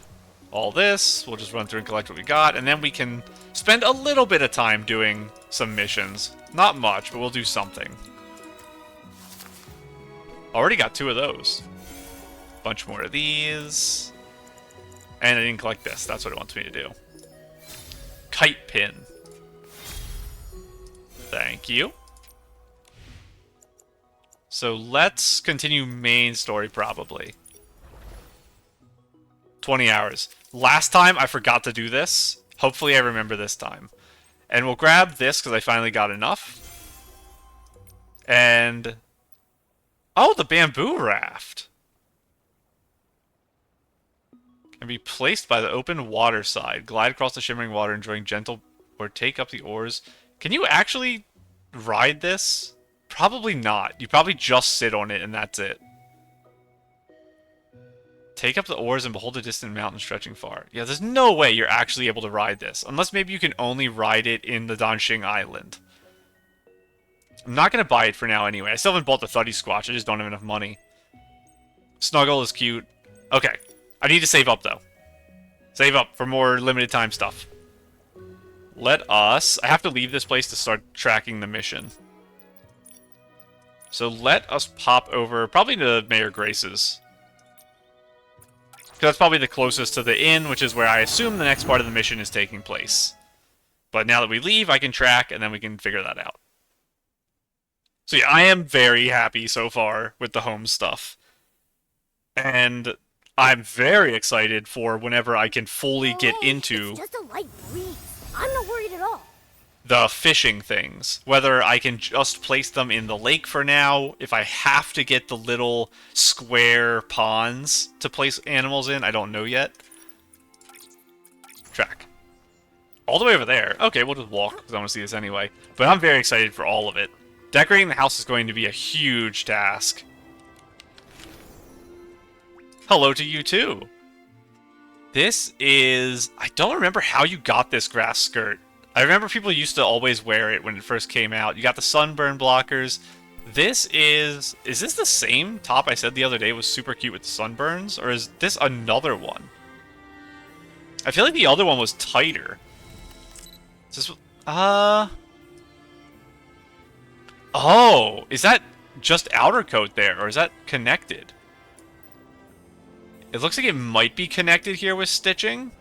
A: all this, we'll just run through and collect what we got. And then we can spend a little bit of time doing some missions. Not much, but we'll do something. Already got 2 of those. Bunch more of these. And I didn't collect this. That's what it wants me to do. Kite pin. Thank you. So let's continue main story probably. 20 hours. Last time I forgot to do this. Hopefully I remember this time. And we'll grab this because I finally got enough. And... oh, the bamboo raft! Can be placed by the open water side. Glide across the shimmering water, enjoying gentle... or take up the oars. Can you actually ride this? Probably not. You probably just sit on it and that's it. Take up the oars and behold a distant mountain stretching far. Yeah, there's no way you're actually able to ride this. Unless maybe you can only ride it in the Danxing Island. I'm not going to buy it for now anyway. I still haven't bought the Thuddy Squatch. I just don't have enough money. Snuggle is cute. Okay. I need to save up, though. Save up for more limited time stuff. Let us... I have to leave this place to start tracking the mission. So let us pop over, probably to Mayor Grace's. Because that's probably the closest to the inn, which is where I assume the next part of the mission is taking place. But now that we leave, I can track, and then we can figure that out. So yeah, I am very happy so far with the home stuff. And I'm very excited for whenever I can fully get into...
C: it's just a light breeze. I'm not worried at all.
A: The fishing things. Whether I can just place them in the lake for now, if I have to get the little square ponds to place animals in, I don't know yet. Track. All the way over there. Okay, we'll just walk, because I want to see this anyway. But I'm very excited for all of it. Decorating the house is going to be a huge task. Hello to you, too. This is... I don't remember how you got this grass skirt. I remember people used to always wear it when it first came out. You got the sunburn blockers. This is... Is this the same top I said the other day was super cute with the sunburns? Or is this another one? I feel like the other one was tighter. Is this... Oh! Is that just outer coat there? Or is that connected? It looks like it might be connected here with stitching.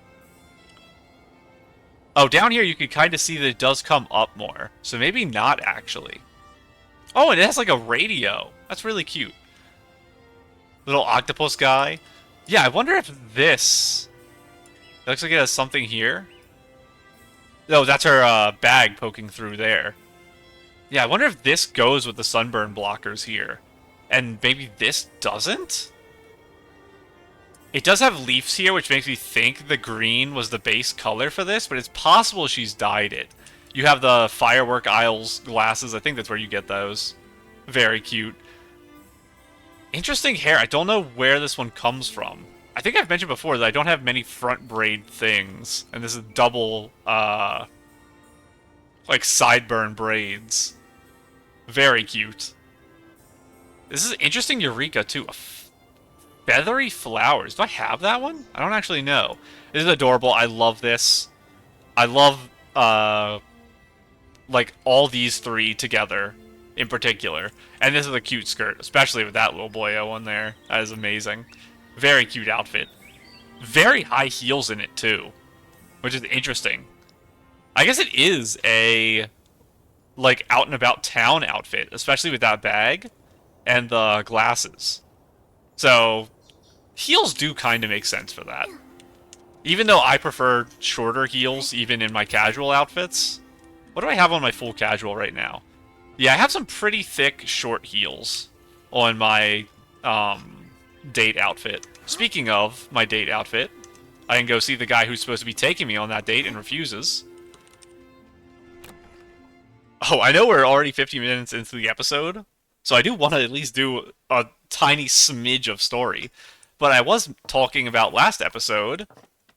A: Oh, down here you can kind of see that it does come up more. So maybe not, actually. Oh, and it has like a radio. That's really cute. Little octopus guy. Yeah, I wonder if this... It looks like it has something here. No, that's her bag poking through there. Yeah, I wonder if this goes with the sunburn blockers here. And maybe this doesn't? It does have leaves here, which makes me think the green was the base color for this, but it's possible she's dyed it. You have the Firework Isles glasses. I think that's where you get those. Very cute. Interesting hair. I don't know where this one comes from. I think I've mentioned before that I don't have many front braid things. And this is double, like, sideburn braids. Very cute. This is interesting Eureka, too. Feathery flowers. Do I have that one? I don't actually know. This is adorable. I love this. I love, like, all these three together in particular. And this is a cute skirt, especially with that little boyo on there. That is amazing. Very cute outfit. Very high heels in it, too. Which is interesting. I guess it is a, like, out and about town outfit, especially with that bag and the glasses. So, heels do kind of make sense for that. Even though I prefer shorter heels, even in my casual outfits. What do I have on my full casual right now? Yeah, I have some pretty thick, short heels on my date outfit. Speaking of my date outfit, I can go see the guy who's supposed to be taking me on that date and refuses. Oh, I know we're already 50 minutes into the episode, so I do want to at least do a tiny smidge of story. But I was talking about last episode,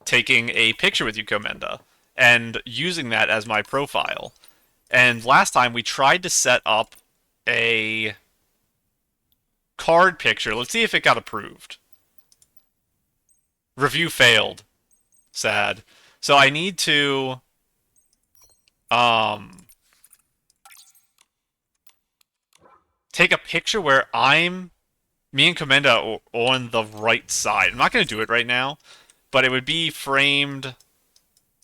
A: taking a picture with you, Comenda, and using that as my profile. And last time we tried to set up a card picture. Let's see if it got approved. Review failed. Sad. So I need to... take a picture where me and Comenda are on the right side. I'm not going to do it right now, but it would be framed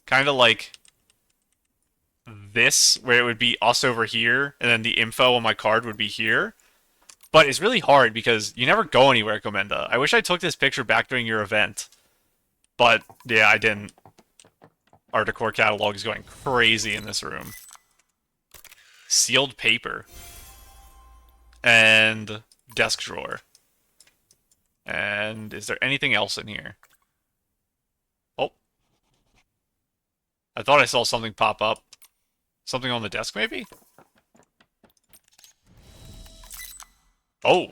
A: kind of like this, where it would be us over here, and then the info on my card would be here. But it's really hard because you never go anywhere, Comenda. I wish I took this picture back during your event. But, yeah, I didn't. Our decor catalog is going crazy in this room. Sealed paper. And desk drawer. And is there anything else in here? Oh. I thought I saw something pop up. Something on the desk, maybe? Oh.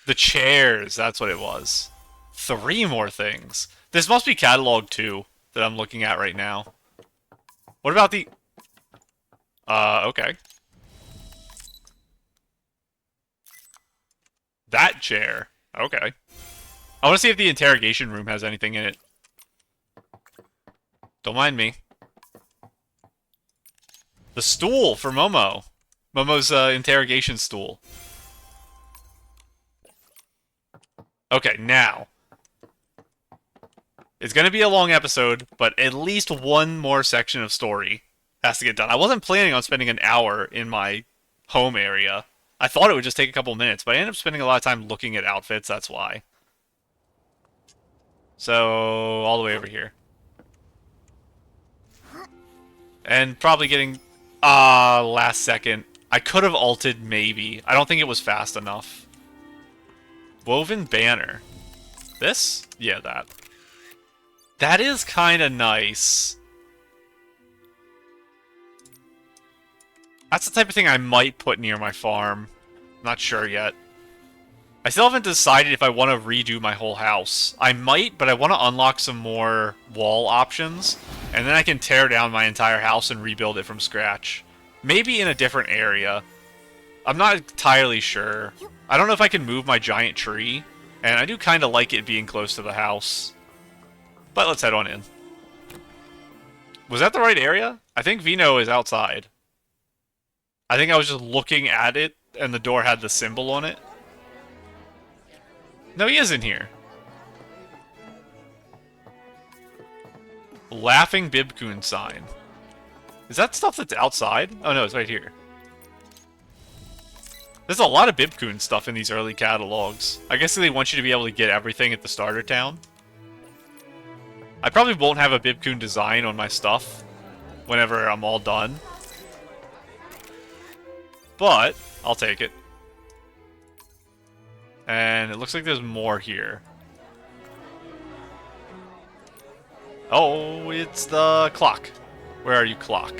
A: The chairs. That's what it was. 3 more things. This must be catalog 2 that I'm looking at right now. What about the... okay. That chair. Okay. I want to see if the interrogation room has anything in it. Don't mind me. The stool for Momo. Momo's interrogation stool. Okay, now. It's going to be a long episode, but at least one more section of story has to get done. I wasn't planning on spending an hour in my home area. I thought it would just take a couple minutes, but I ended up spending a lot of time looking at outfits, that's why. So, all the way over here. And probably getting... last second. I could have ulted, maybe. I don't think it was fast enough. Woven banner. This? Yeah, that. That is kind of nice. That's the type of thing I might put near my farm. Not sure yet. I still haven't decided if I want to redo my whole house. I might, but I want to unlock some more wall options, and then I can tear down my entire house and rebuild it from scratch. Maybe in a different area. I'm not entirely sure. I don't know if I can move my giant tree, and I do kind of like it being close to the house. But let's head on in. Was that the right area? I think Vino is outside. I think I was just looking at it, and the door had the symbol on it. No, he is in here. Laughing Bibcoon sign. Is that stuff that's outside? Oh no, it's right here. There's a lot of Bibcoon stuff in these early catalogs. I guess they want you to be able to get everything at the starter town. I probably won't have a Bibcoon design on my stuff whenever I'm all done. But, I'll take it. And it looks like there's more here. Oh, it's the clock. Where are you, clock?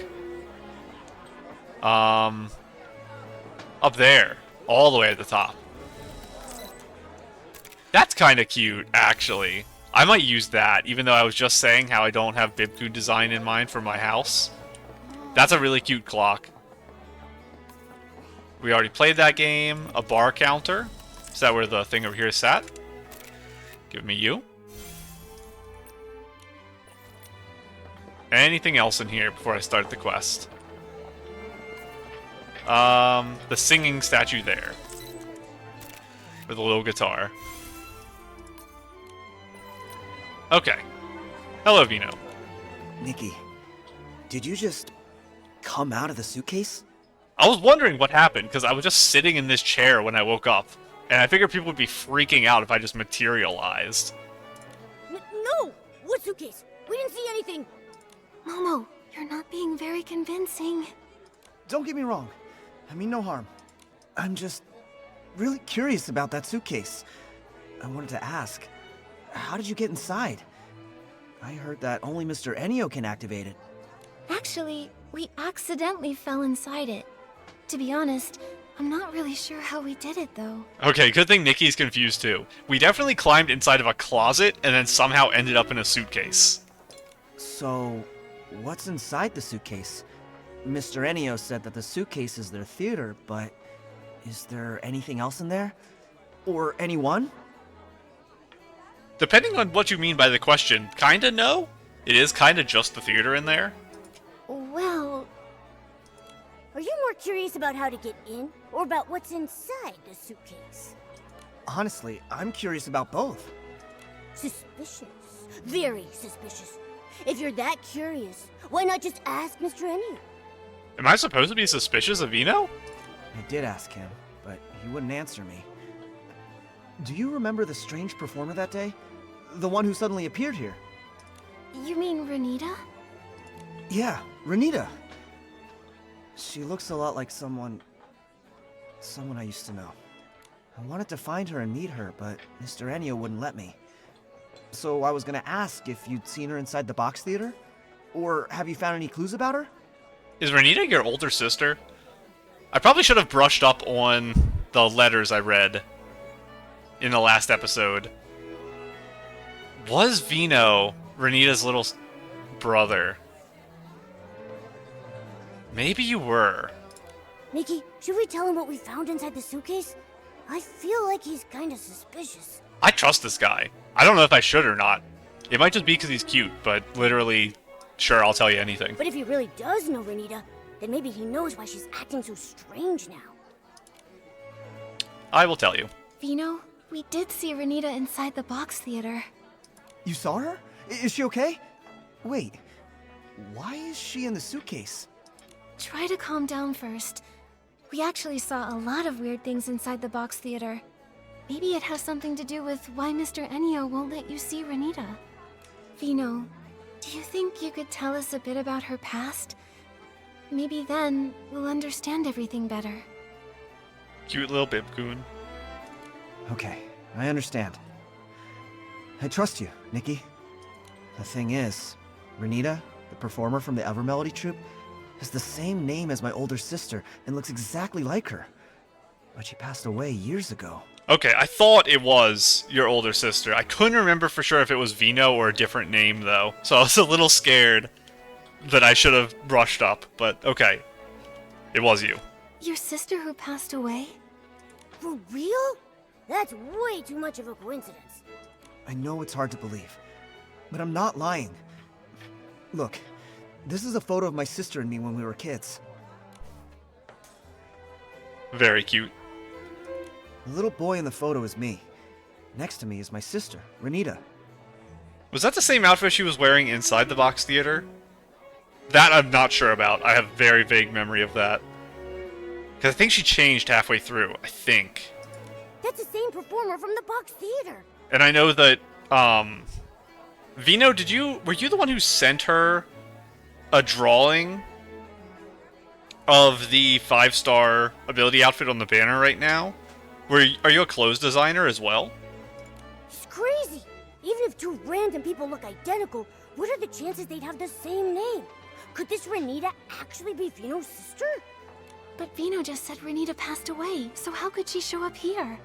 A: Up there. All the way at the top. That's kind of cute, actually. I might use that, even though I was just saying how I don't have Bibcoon design in mind for my house. That's a really cute clock. We already played that game. A bar counter. Is that where the thing over here is sat? Give me you. Anything else in here before I start the quest? The singing statue there. With a little guitar. Okay. Hello, Vino.
D: Nikki, did you just come out of the suitcase?
A: I was wondering what happened, because I was just sitting in this chair when I woke up. And I figured people would be freaking out if I just materialized.
C: No! What suitcase? We didn't see anything!
B: Momo, you're not being very convincing.
D: Don't get me wrong. I mean no harm. I'm just really curious about that suitcase. I wanted to ask, how did you get inside? I heard that only Mr. Enio can activate it.
B: Actually, we accidentally fell inside it. To be honest, I'm not really sure how we did it, though.
A: Okay, good thing Nikki's confused too. We definitely climbed inside of a closet and then somehow ended up in a suitcase.
D: So, what's inside the suitcase? Mr. Enio said that the suitcase is their theater, but is there anything else in there? Or anyone?
A: Depending on what you mean by the question, kinda no. It is kinda just the theater in there.
B: Well...
C: Are you more curious about how to get in, or about what's inside the suitcase?
D: Honestly, I'm curious about both.
C: Suspicious. Very suspicious. If you're that curious, why not just ask Mr. Enio?
A: Am I supposed to be suspicious of Vino?
D: I did ask him, but he wouldn't answer me. Do you remember the strange performer that day? The one who suddenly appeared here?
B: You mean Renita?
D: Yeah, Renita. She looks a lot like someone I used to know. I wanted to find her and meet her, but Mr. Ennio wouldn't let me. So I was gonna ask if you'd seen her inside the box theater? Or have you found any clues about her?
A: Is Renita your older sister? I probably should have brushed up on the letters I read in the last episode. Was Vino Renita's little brother? Maybe you were.
C: Nikki, should we tell him what we found inside the suitcase? I feel like he's kind of suspicious.
A: I trust this guy. I don't know if I should or not. It might just be because he's cute, but literally, sure, I'll tell you anything.
C: But if he really does know Renita, then maybe he knows why she's acting so strange now.
A: I will tell you.
B: Vino, we did see Renita inside the box theater.
D: You saw her? Is she okay? Wait, why is she in the suitcase?
B: Try to calm down first. We actually saw a lot of weird things inside the box theater. Maybe it has something to do with why Mr. Ennio won't let you see Renita. Vino, do you think you could tell us a bit about her past? Maybe then we'll understand everything better.
A: Cute little Bibgoon.
D: Okay, I understand. I trust you, Nikki. The thing is, Renita, the performer from the Evermelody troupe, has the same name as my older sister and looks exactly like her. But she passed away years ago.
A: Okay, I thought it was your older sister. I couldn't remember for sure if it was Vino or a different name, though. So I was a little scared that I should have brushed up, but okay. It was you.
B: Your sister who passed away?
C: For real? That's way too much of a coincidence.
D: I know it's hard to believe, but I'm not lying. Look, this is a photo of my sister and me when we were kids.
A: Very cute.
D: The little boy in the photo is me. Next to me is my sister, Renita.
A: Was that the same outfit she was wearing inside the box theater? That I'm not sure about. I have very vague memory of that. Because I think she changed halfway through. I think.
C: That's the same performer from the box theater.
A: And I know that, Vino, were you the one who sent her a drawing of the 5-star ability outfit on the banner right now? Are you a clothes designer as well?
C: It's crazy. Even if two random people look identical, what are the chances they'd have the same name? Could this Renita actually be Vino's sister?
B: But Vino just said Renita passed away, so how could she show up here,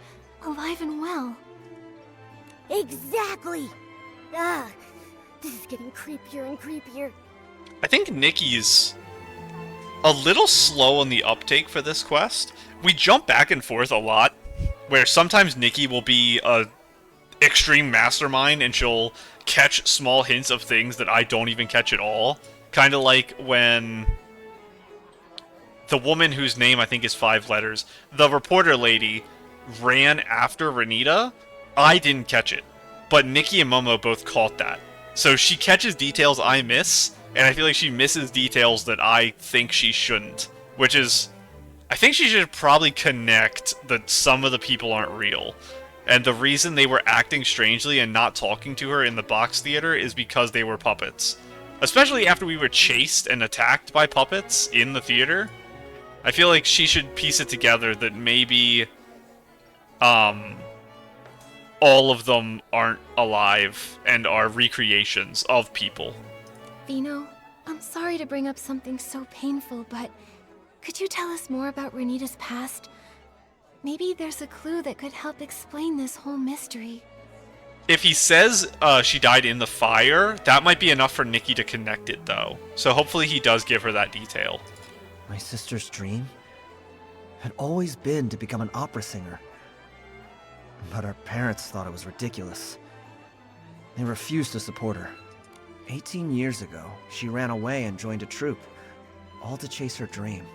B: alive and well?
C: Exactly! Ah, this is getting creepier and creepier.
A: I think Nikki's a little slow on the uptake for this quest. We jump back and forth a lot, where sometimes Nikki will be a extreme mastermind and she'll catch small hints of things that I don't even catch at all. Kind of like when the woman whose name I think is 5 letters, the reporter lady, ran after Renita. I didn't catch it, but Nikki and Momo both caught that. So she catches details I miss, and I feel like she misses details that I think she shouldn't. Which is, I think she should probably connect that some of the people aren't real. And the reason they were acting strangely and not talking to her in the box theater is because they were puppets. Especially after we were chased and attacked by puppets in the theater. I feel like she should piece it together that maybe all of them aren't alive and are recreations of people.
B: Vino, I'm sorry to bring up something so painful, but could you tell us more about Renita's past? Maybe there's a clue that could help explain this whole mystery.
A: If he says she died in the fire, that might be enough for Nikki to connect it, though. So hopefully he does give her that detail.
D: My sister's dream had always been to become an opera singer. But our parents thought it was ridiculous. They refused to support her. 18 years ago, she ran away and joined a troupe, all to chase her dream.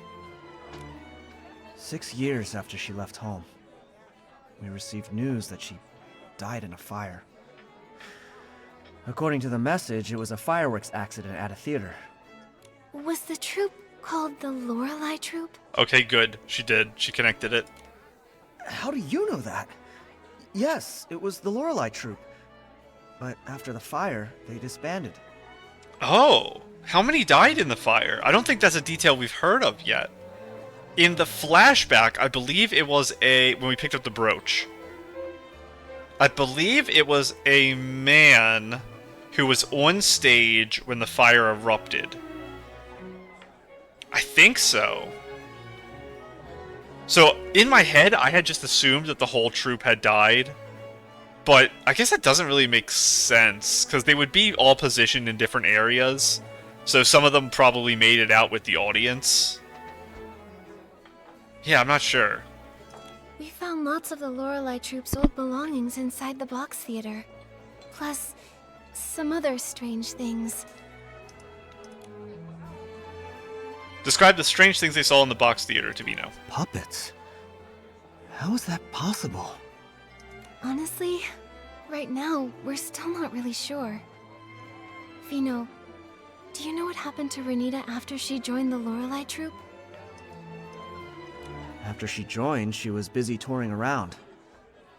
D: 6 years after she left home, we received news that she died in a fire. According to the message, it was a fireworks accident at a theater.
B: Was the troupe called the Lorelei troupe?
A: Okay, good. She did. She connected it.
D: How do you know that? Yes, it was the Lorelei troupe. But after the fire, they disbanded.
A: Oh, how many died in the fire? I don't think that's a detail we've heard of yet. In the flashback, I believe it was when we picked up the brooch. I believe it was a man who was on stage when the fire erupted. I think so. So, in my head, I had just assumed that the whole troop had died. But I guess that doesn't really make sense, because they would be all positioned in different areas. So some of them probably made it out with the audience. Yeah, I'm not sure.
B: We found lots of the Lorelei troop's old belongings inside the box theater. Plus, some other strange things.
A: Describe the strange things they saw in the box theater to Vino.
D: Puppets? How is that possible?
B: Honestly, right now, we're still not really sure. Vino, do you know what happened to Renita after she joined the Lorelei troop?
D: After she joined, she was busy touring around.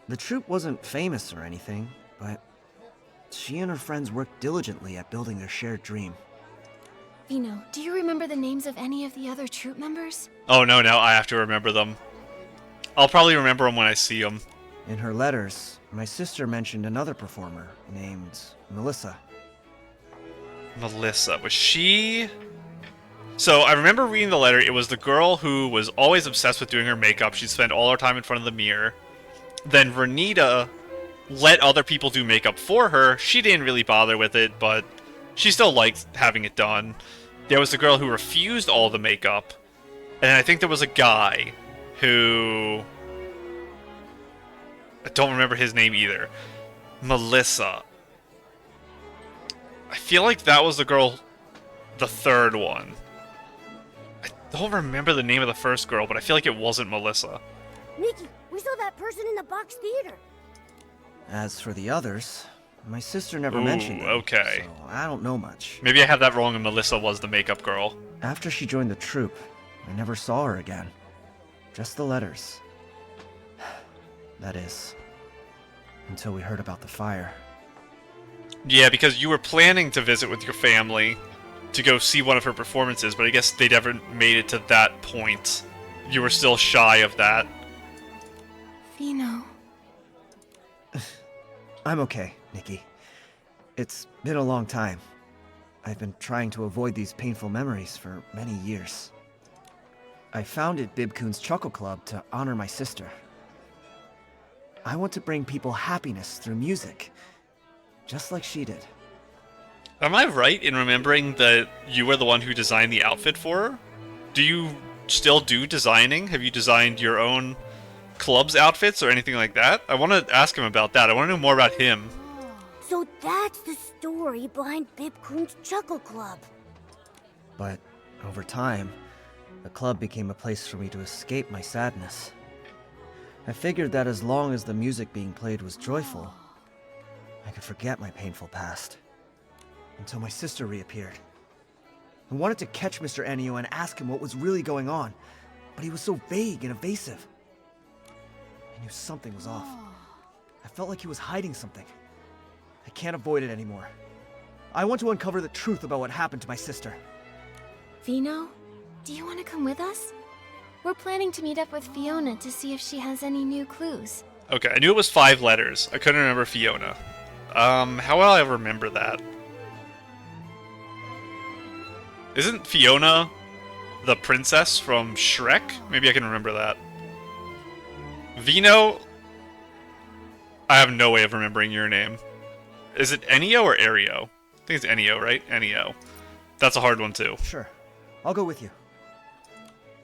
D: The troupe wasn't famous or anything, but she and her friends worked diligently at building their shared dream.
B: Vino, do you remember the names of any of the other troop members?
A: Oh no, now I have to remember them. I'll probably remember them when I see them.
D: In her letters, my sister mentioned another performer named Melissa.
A: Melissa, was she... So, I remember reading the letter. It was the girl who was always obsessed with doing her makeup. She'd spend all her time in front of the mirror. Then Renita let other people do makeup for her. She didn't really bother with it, but she still liked having it done. There was the girl who refused all the makeup. And I think there was a guy who... I don't remember his name either. Melissa. I feel like that was the girl... the third one. I don't remember the name of the first girl, but I feel like it wasn't Melissa.
C: Nikki, we saw that person in the box theater.
D: As for the others, my sister never
A: Ooh,
D: mentioned them,
A: okay.
D: so I don't know much.
A: Maybe I have that wrong and Melissa was the makeup girl.
D: After she joined the troupe, I never saw her again. Just the letters. That is, until we heard about the fire.
A: Yeah, because you were planning to visit with your family to go see one of her performances, but I guess they never made it to that point. You were still shy of that.
B: Vino.
D: I'm okay, Nikki. It's been a long time. I've been trying to avoid these painful memories for many years. I founded Bibcoon's Chuckle Club to honor my sister. I want to bring people happiness through music, just like she did.
A: Am I right in remembering that you were the one who designed the outfit for her? Do you still do designing? Have you designed your own club's outfits or anything like that? I want to ask him about that. I want to know more about him.
C: So that's the story behind Bibcoon's Chuckle Club.
D: But over time, the club became a place for me to escape my sadness. I figured that as long as the music being played was joyful, I could forget my painful past. Until my sister reappeared. I wanted to catch Mr. Ennio and ask him what was really going on, but he was so vague and evasive. I knew something was off. I felt like he was hiding something. I can't avoid it anymore. I want to uncover the truth about what happened to my sister.
B: Vino, do you want to come with us? We're planning to meet up with Fiona to see if she has any new clues.
A: Okay, I knew it was 5 letters. I couldn't remember Fiona. How will I remember that? Isn't Fiona the princess from Shrek? Maybe I can remember that. Vino? I have no way of remembering your name. Is it Ennio or Ario? I think it's Ennio, right? Ennio. That's a hard one, too.
D: Sure. I'll go with you.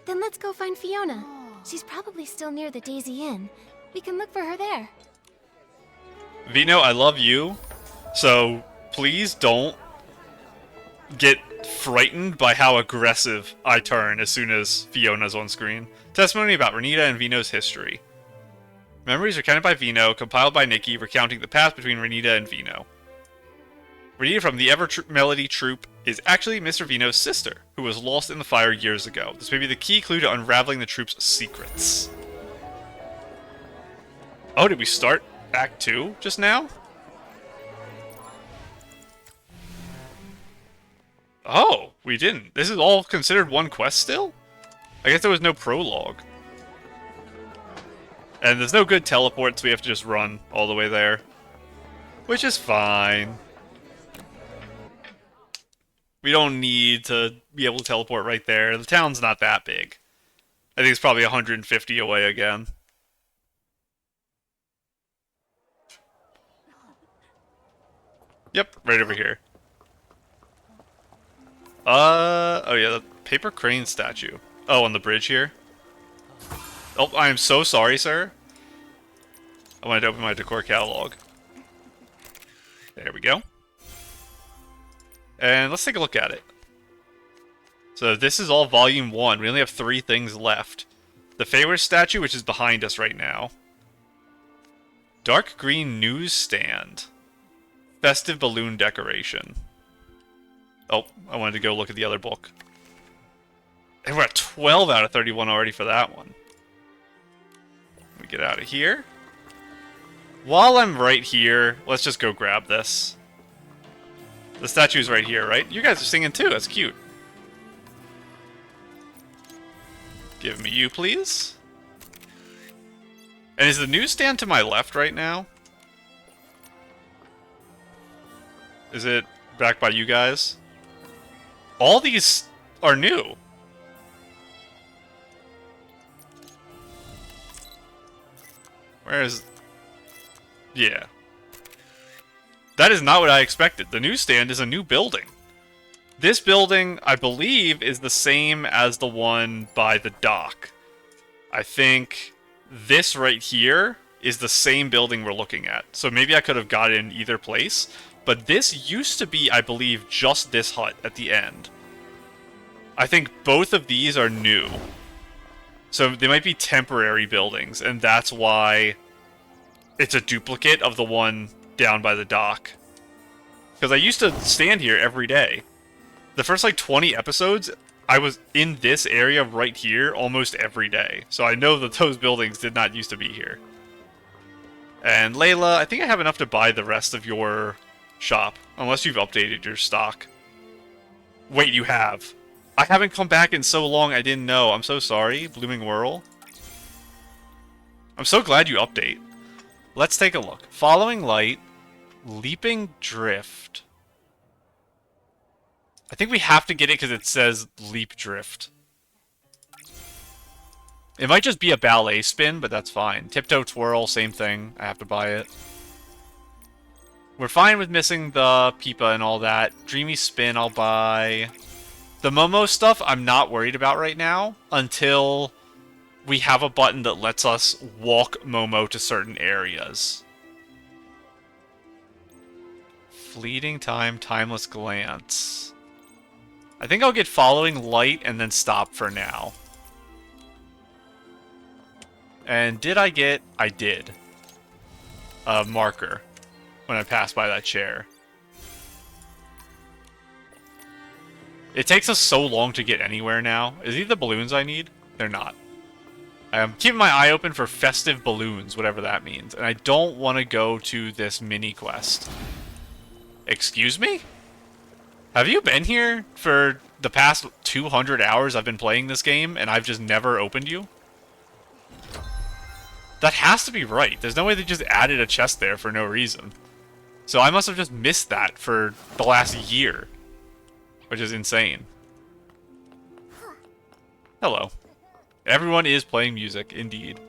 B: Then let's go find Fiona. She's probably still near the Daisy Inn. We can look for her there.
A: Vino, I love you, so please don't get frightened by how aggressive I turn as soon as Fiona's on screen. Testimony about Renita and Vino's history. Memories recounted by Vino, compiled by Nikki, recounting the past between Renita and Vino. Renita from the Melody Troupe is actually Mr. Vino's sister, who was lost in the fire years ago. This may be the key clue to unraveling the troupe's secrets. Oh, did we start Act 2 just now? Oh, we didn't. This is all considered one quest still? I guess there was no prologue. And there's no good teleport, so we have to just run all the way there. Which is fine. We don't need to be able to teleport right there. The town's not that big. I think it's probably 150 away again. Yep, right over here. Oh yeah, the paper crane statue. Oh, on the bridge here. Oh, I am so sorry, sir. I wanted to open my decor catalog. There we go. And let's take a look at it. So this is all volume 1. We only have 3 things left. The Feywish statue, which is behind us right now. Dark green newsstand. Festive balloon decoration. Oh, I wanted to go look at the other book. And we're at 12 out of 31 already for that one. Let me get out of here. While I'm right here, let's just go grab this. The statue's right here, right? You guys are singing too, that's cute. Give me you, please. And is the newsstand to my left right now? Is it back by you guys? All these are new. Where is... Yeah. That is not what I expected. The newsstand is a new building. This building, I believe, is the same as the one by the dock. I think this right here is the same building we're looking at. So maybe I could have got it in either place. But this used to be, I believe, just this hut at the end. I think both of these are new. So they might be temporary buildings, and that's why it's a duplicate of the one down by the dock. Because I used to stand here every day. The first, like, 20 episodes, I was in this area right here almost every day. So I know that those buildings did not used to be here. And Layla, I think I have enough to buy the rest of your shop. Unless you've updated your stock. Wait, you have. I haven't come back in so long I didn't know. I'm so sorry, Blooming Whirl. I'm so glad you update. Let's take a look. Following Light, Leaping Drift. I think we have to get it because it says Leap Drift. It might just be a ballet spin, but that's fine. Tiptoe Twirl, same thing. I have to buy it. We're fine with missing the Peepa and all that. Dreamy Spin, I'll buy. The Momo stuff, I'm not worried about right now until we have a button that lets us walk Momo to certain areas. Fleeting Time, Timeless Glance. I think I'll get Following Light and then stop for now. And did I get... I did. A marker when I passed by that chair. It takes us so long to get anywhere now. Is these the balloons I need? They're not. I'm keeping my eye open for festive balloons, whatever that means. And I don't want to go to this mini quest. Excuse me? Have you been here for the past 200 hours I've been playing this game and I've just never opened you? That has to be right. There's no way they just added a chest there for no reason. So I must have just missed that for the last year. Which is insane. Hello. Everyone is playing music, indeed.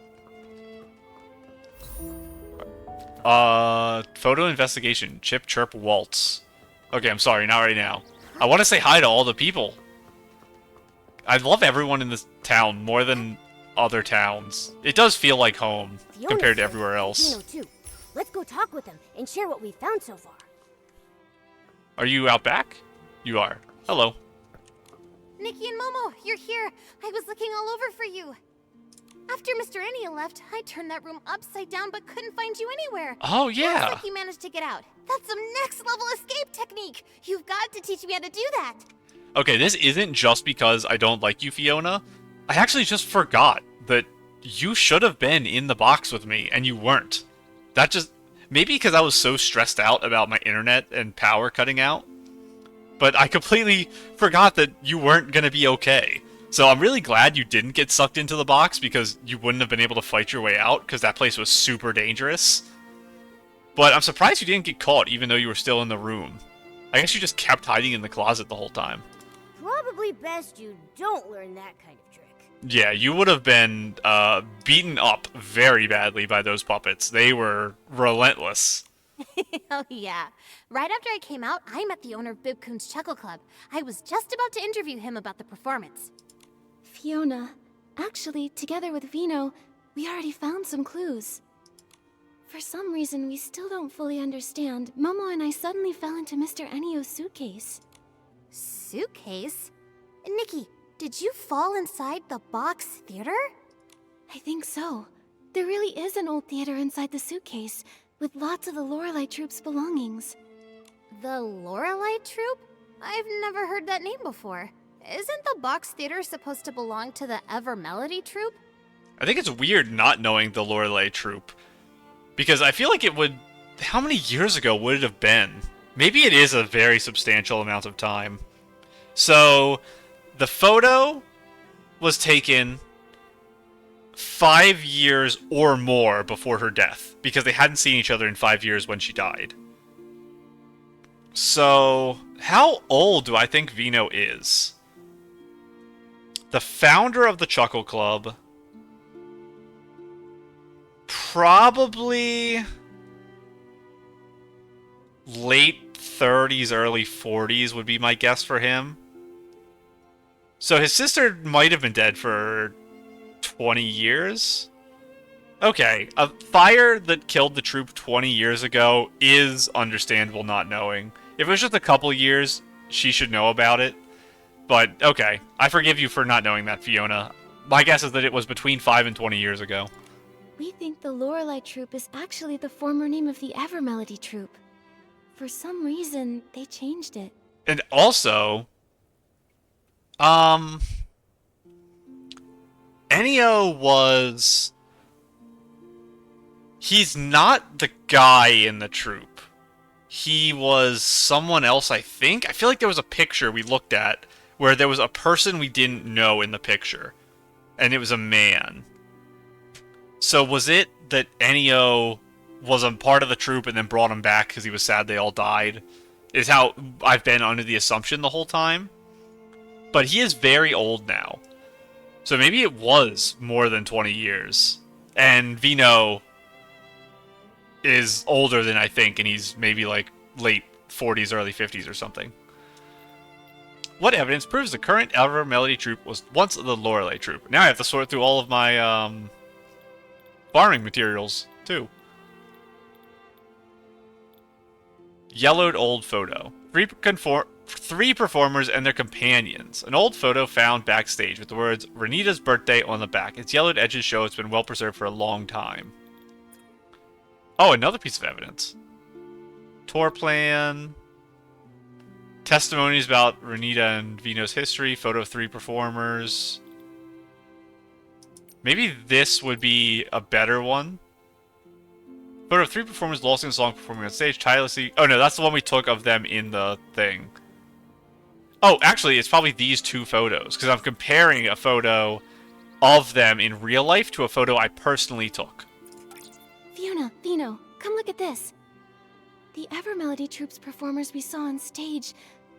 A: Photo investigation. Chip, chirp, waltz. Okay, I'm sorry, not right now. I want to say hi to all the people. I love everyone in this town more than other towns. It does feel like home compared to everywhere else.
C: Too. Let's go talk with them and share what we found so far.
A: Are you out back? You are. Hello.
B: Nikki and Momo, you're here. I was looking all over for you. After Mr. Enya left, I turned that room upside down but couldn't find you anywhere.
A: Oh, yeah.
B: Looks like you managed to get out. That's some next level escape technique. You've got to teach me how to do that.
A: Okay, this isn't just because I don't like you, Fiona. I actually just forgot that you should have been in the box with me, and you weren't. That just... Maybe because I was so stressed out about my internet and power cutting out. but I completely forgot that you weren't going to be okay. So I'm really glad you didn't get sucked into the box, because you wouldn't have been able to fight your way out, because that place was super dangerous. But I'm surprised you didn't get caught, even though you were still in the room. I guess you just kept hiding in the closet the whole time.
C: Probably best you don't learn that kind of trick.
A: Yeah, you would have been beaten up very badly by those puppets. They were relentless.
E: Oh yeah. Right after I came out, I met the owner of Bibcoon's Chuckle Club. I was just about to interview him about the performance.
B: Fiona, actually, together with Vino, we already found some clues. For some reason we still don't fully understand, Momo and I suddenly fell into Mr. Enio's suitcase.
E: Suitcase? Nikki, did you fall inside the box theater?
B: I think so. There really is an old theater inside the suitcase, with lots of the Lorelei Troupe's belongings.
E: The Lorelei Troupe? I've never heard that name before. Isn't the box theater supposed to belong to the Ever Melody Troupe?
A: I think it's weird not knowing the Lorelei Troupe, because I feel like it would... How many years ago would it have been? Maybe it is a very substantial amount of time. So, the photo was taken 5 years or more before her death, because they hadn't seen each other in 5 years when she died. So, how old do I think Vino is? The founder of the Chuckle Club... Probably... late 30s, early 40s would be my guess for him. So his sister might have been dead for 20 years? Okay, a fire that killed the troupe 20 years ago is understandable not knowing. If it was just a couple years, she should know about it. But, okay, I forgive you for not knowing that, Fiona. My guess is that it was between 5 and 20 years ago.
B: We think the Lorelei Troupe is actually the former name of the Ever Melody Troupe. For some reason, they changed it.
A: And also... Enio was... He's not the guy in the troupe. He was someone else, I think. I feel like there was a picture we looked at where there was a person we didn't know in the picture. And it was a man. So was it that Enio was a part of the troupe and then brought him back because he was sad they all died? Is how I've been under the assumption the whole time. But he is very old now. So maybe it was more than 20 years. And Vino is older than I think, and he's maybe like late 40s, early 50s or something. What evidence proves the current Ever Melody Troupe was once the Lorelei Troupe? Now I have to sort through all of my farming materials, too. Yellowed old photo. Three performers and their companions. An old photo found backstage with the words, Renita's birthday on the back. Its yellowed edges show it's been well preserved for a long time. Oh, another piece of evidence. Tour plan. Testimonies about Renita and Vino's history. Photo of 3 performers. Maybe this would be a better one. Photo of 3 performers lost in the song performing on stage tirelessly. Oh no, that's the one we took of them in the thing. Oh, actually, it's probably these 2 photos, because I'm comparing a photo of them in real life to a photo I personally took.
B: Fiona, Vino, come look at this. The Ever Melody Troupe's performers we saw on stage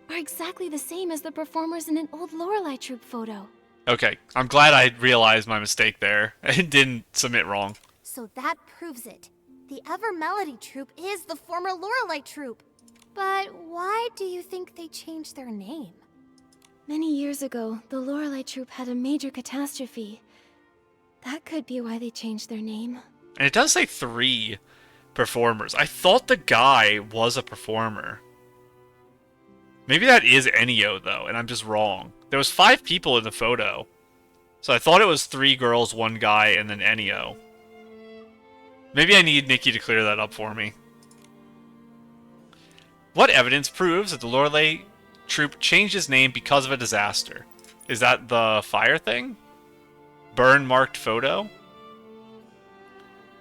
B: are exactly the same as the performers in an old Lorelei Troupe photo.
A: Okay, I'm glad I realized my mistake there and didn't submit wrong.
E: So that proves it. The Ever Melody Troupe is the former Lorelei Troupe. But why do you think they changed their name?
B: Many years ago, the Lorelei Troupe had a major catastrophe. That could be why they changed their name.
A: And it does say 3 performers. I thought the guy was a performer. Maybe that is Enio, though, and I'm just wrong. There was 5 people in the photo. So I thought it was 3 girls, 1 guy, and then Enio. Maybe I need Nikki to clear that up for me. What evidence proves that the Lorelei Troupe changed its name because of a disaster? Is that the fire thing? Burn-marked photo?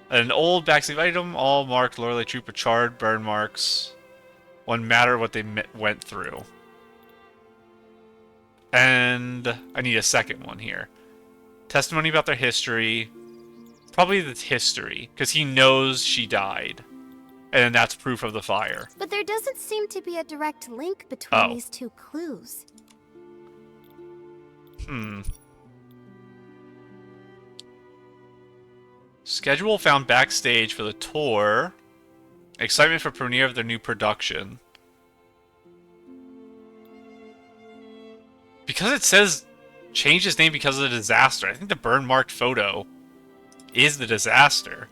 A: An old backstage item, all marked Lorelei Troupe with charred burn marks. One matter what they went through. And I need a second one here. Testimony about their history. Probably the history, because he knows she died. And that's proof of the fire.
E: But there doesn't seem to be a direct link between
A: Oh.
E: these two clues.
A: Schedule found backstage for the tour. Excitement for premiere of their new production. Because it says change his name because of the disaster. I think the burn marked photo is the disaster.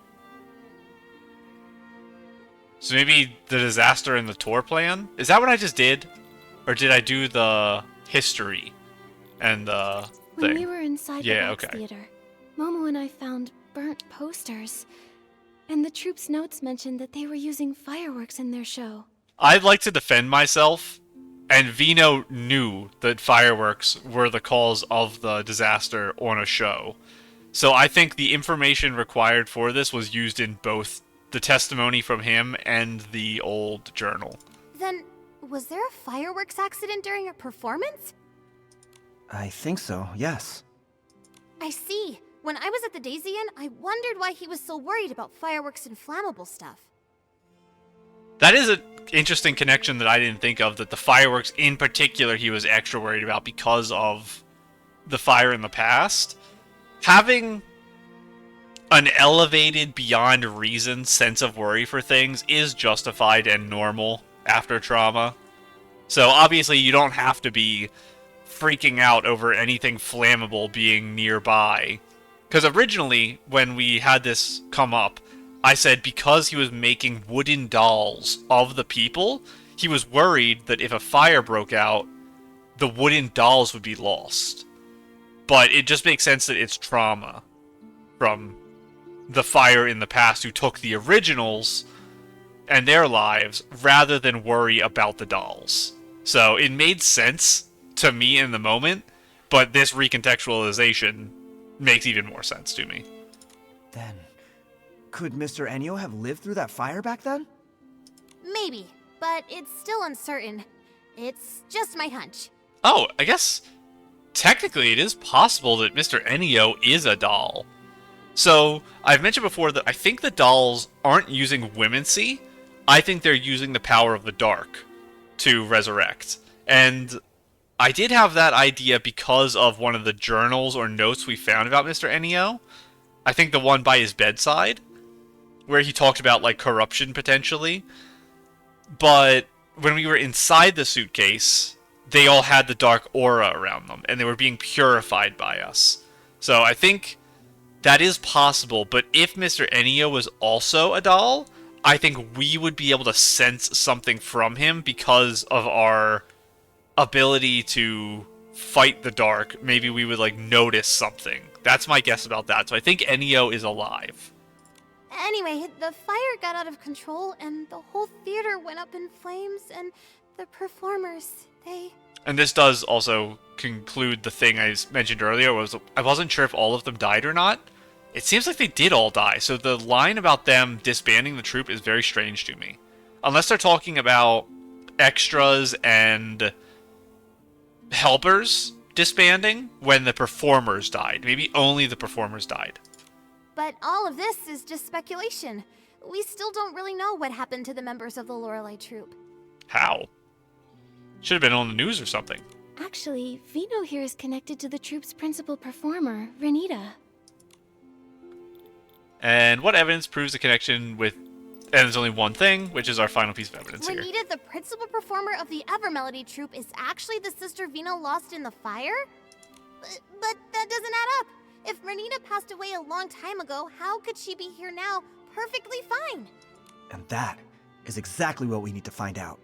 A: So maybe the disaster in the tour plan? Is that what I just did? Or did I do the history and the
B: When
A: thing?
B: we were inside the
A: Yeah,
B: box
A: okay.
B: theater, Momo and I found burnt posters. And the troop's notes mentioned that they were using fireworks in their show.
A: I'd like to defend myself, and Vino knew that fireworks were the cause of the disaster on a show. So I think the information required for this was used in both the testimony from him and the old journal.
E: Then, was there a fireworks accident during a performance?
D: I think so, yes.
E: I see. When I was at the Daisy Inn, I wondered why he was so worried about fireworks and flammable stuff.
A: That is an interesting connection that I didn't think of, that the fireworks in particular he was extra worried about because of the fire in the past. Having an elevated, beyond reason sense of worry for things is justified and normal after trauma. So obviously you don't have to be freaking out over anything flammable being nearby. Because originally, when we had this come up, I said because he was making wooden dolls of the people, he was worried that if a fire broke out, the wooden dolls would be lost. But it just makes sense that it's trauma from the fire in the past who took the originals and their lives rather than worry about the dolls. So it made sense to me in the moment, but this recontextualization makes even more sense to me.
D: Then, could Mr. Enyo have lived through that fire back then?
E: Maybe, but it's still uncertain. It's just my hunch.
A: Oh, I guess technically it is possible that Mr. Enyo is a doll. So, I've mentioned before that I think the dolls aren't using Womency. I think they're using the power of the dark to resurrect. And I did have that idea because of one of the journals or notes we found about Mr. Enyo. I think the one by his bedside, where he talked about, like, corruption potentially. But when we were inside the suitcase, they all had the dark aura around them, and they were being purified by us. So I think that is possible, but if Mr. Enyo was also a doll, I think we would be able to sense something from him because of our ability to fight the dark. Maybe we would, like, notice something. That's my guess about that. So I think Enyo is alive.
E: Anyway, the fire got out of control, and the whole theater went up in flames, and the performers, they...
A: And this does also conclude the thing I mentioned earlier, was I wasn't sure if all of them died or not. It seems like they did all die, so the line about them disbanding the troupe is very strange to me. Unless they're talking about extras and helpers disbanding when the performers died. Maybe only the performers died.
E: But all of this is just speculation. We still don't really know what happened to the members of the Lorelei troupe.
A: How? Should have been on the news or something.
B: Actually, Vino here is connected to the troupe's principal performer, Renita.
A: And what evidence proves the connection with... And there's only one thing, which is our final piece of evidence here.
E: Renita, the principal performer of the Evermelody troupe, is actually the sister Vino lost in the fire? But that doesn't add up. If Renita passed away a long time ago, how could she be here now, perfectly fine?
D: And that is exactly what we need to find out.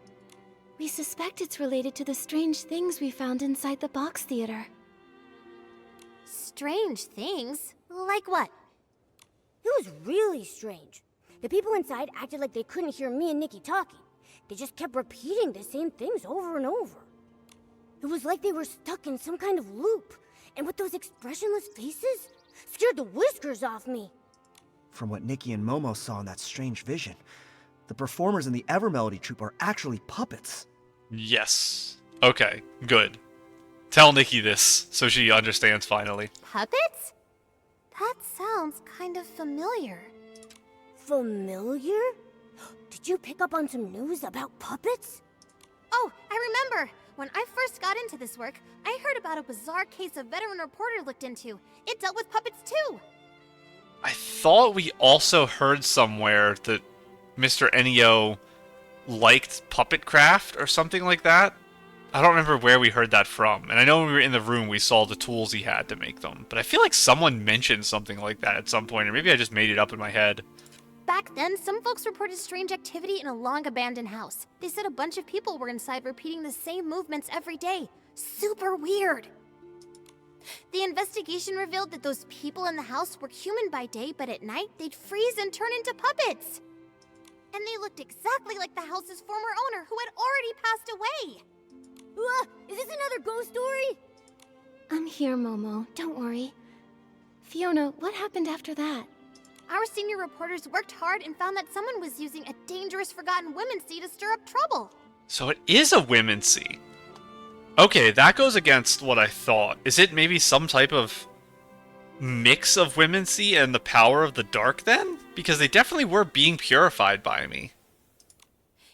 B: We suspect it's related to the strange things we found inside the box theater.
E: Strange things? Like what?
C: It was really strange. The people inside acted like they couldn't hear me and Nikki talking. They just kept repeating the same things over and over. It was like they were stuck in some kind of loop. And with those expressionless faces, scared the whiskers off me.
D: From what Nikki and Momo saw in that strange vision, the performers in the Evermelody troupe are actually puppets.
A: Yes. Okay, good. Tell Nikki this so she understands finally.
E: Puppets? That sounds kind of familiar.
C: Familiar? Did you pick up on some news about puppets?
E: Oh, I remember! When I first got into this work, I heard about a bizarre case a veteran reporter looked into. It dealt with puppets too!
A: I thought we also heard somewhere that Mr. Enio liked puppet craft or something like that. I don't remember where we heard that from. And I know when we were in the room, we saw the tools he had to make them. But I feel like someone mentioned something like that at some point, or maybe I just made it up in my head.
E: Back then, some folks reported strange activity in a long-abandoned house. They said a bunch of people were inside repeating the same movements every day. Super weird! The investigation revealed that those people in the house were human by day, but at night, they'd freeze and turn into puppets! And they looked exactly like the house's former owner, who had already passed away!
C: Is this another ghost story?
B: I'm here, Momo. Don't worry. Fiona, what happened after that?
E: Our senior reporters worked hard and found that someone was using a dangerous forgotten women's sea to stir up trouble.
A: So it is a women's sea. Okay, that goes against what I thought. Is it maybe some type of mix of women's sea and the power of the dark then? Because they definitely were being purified by me.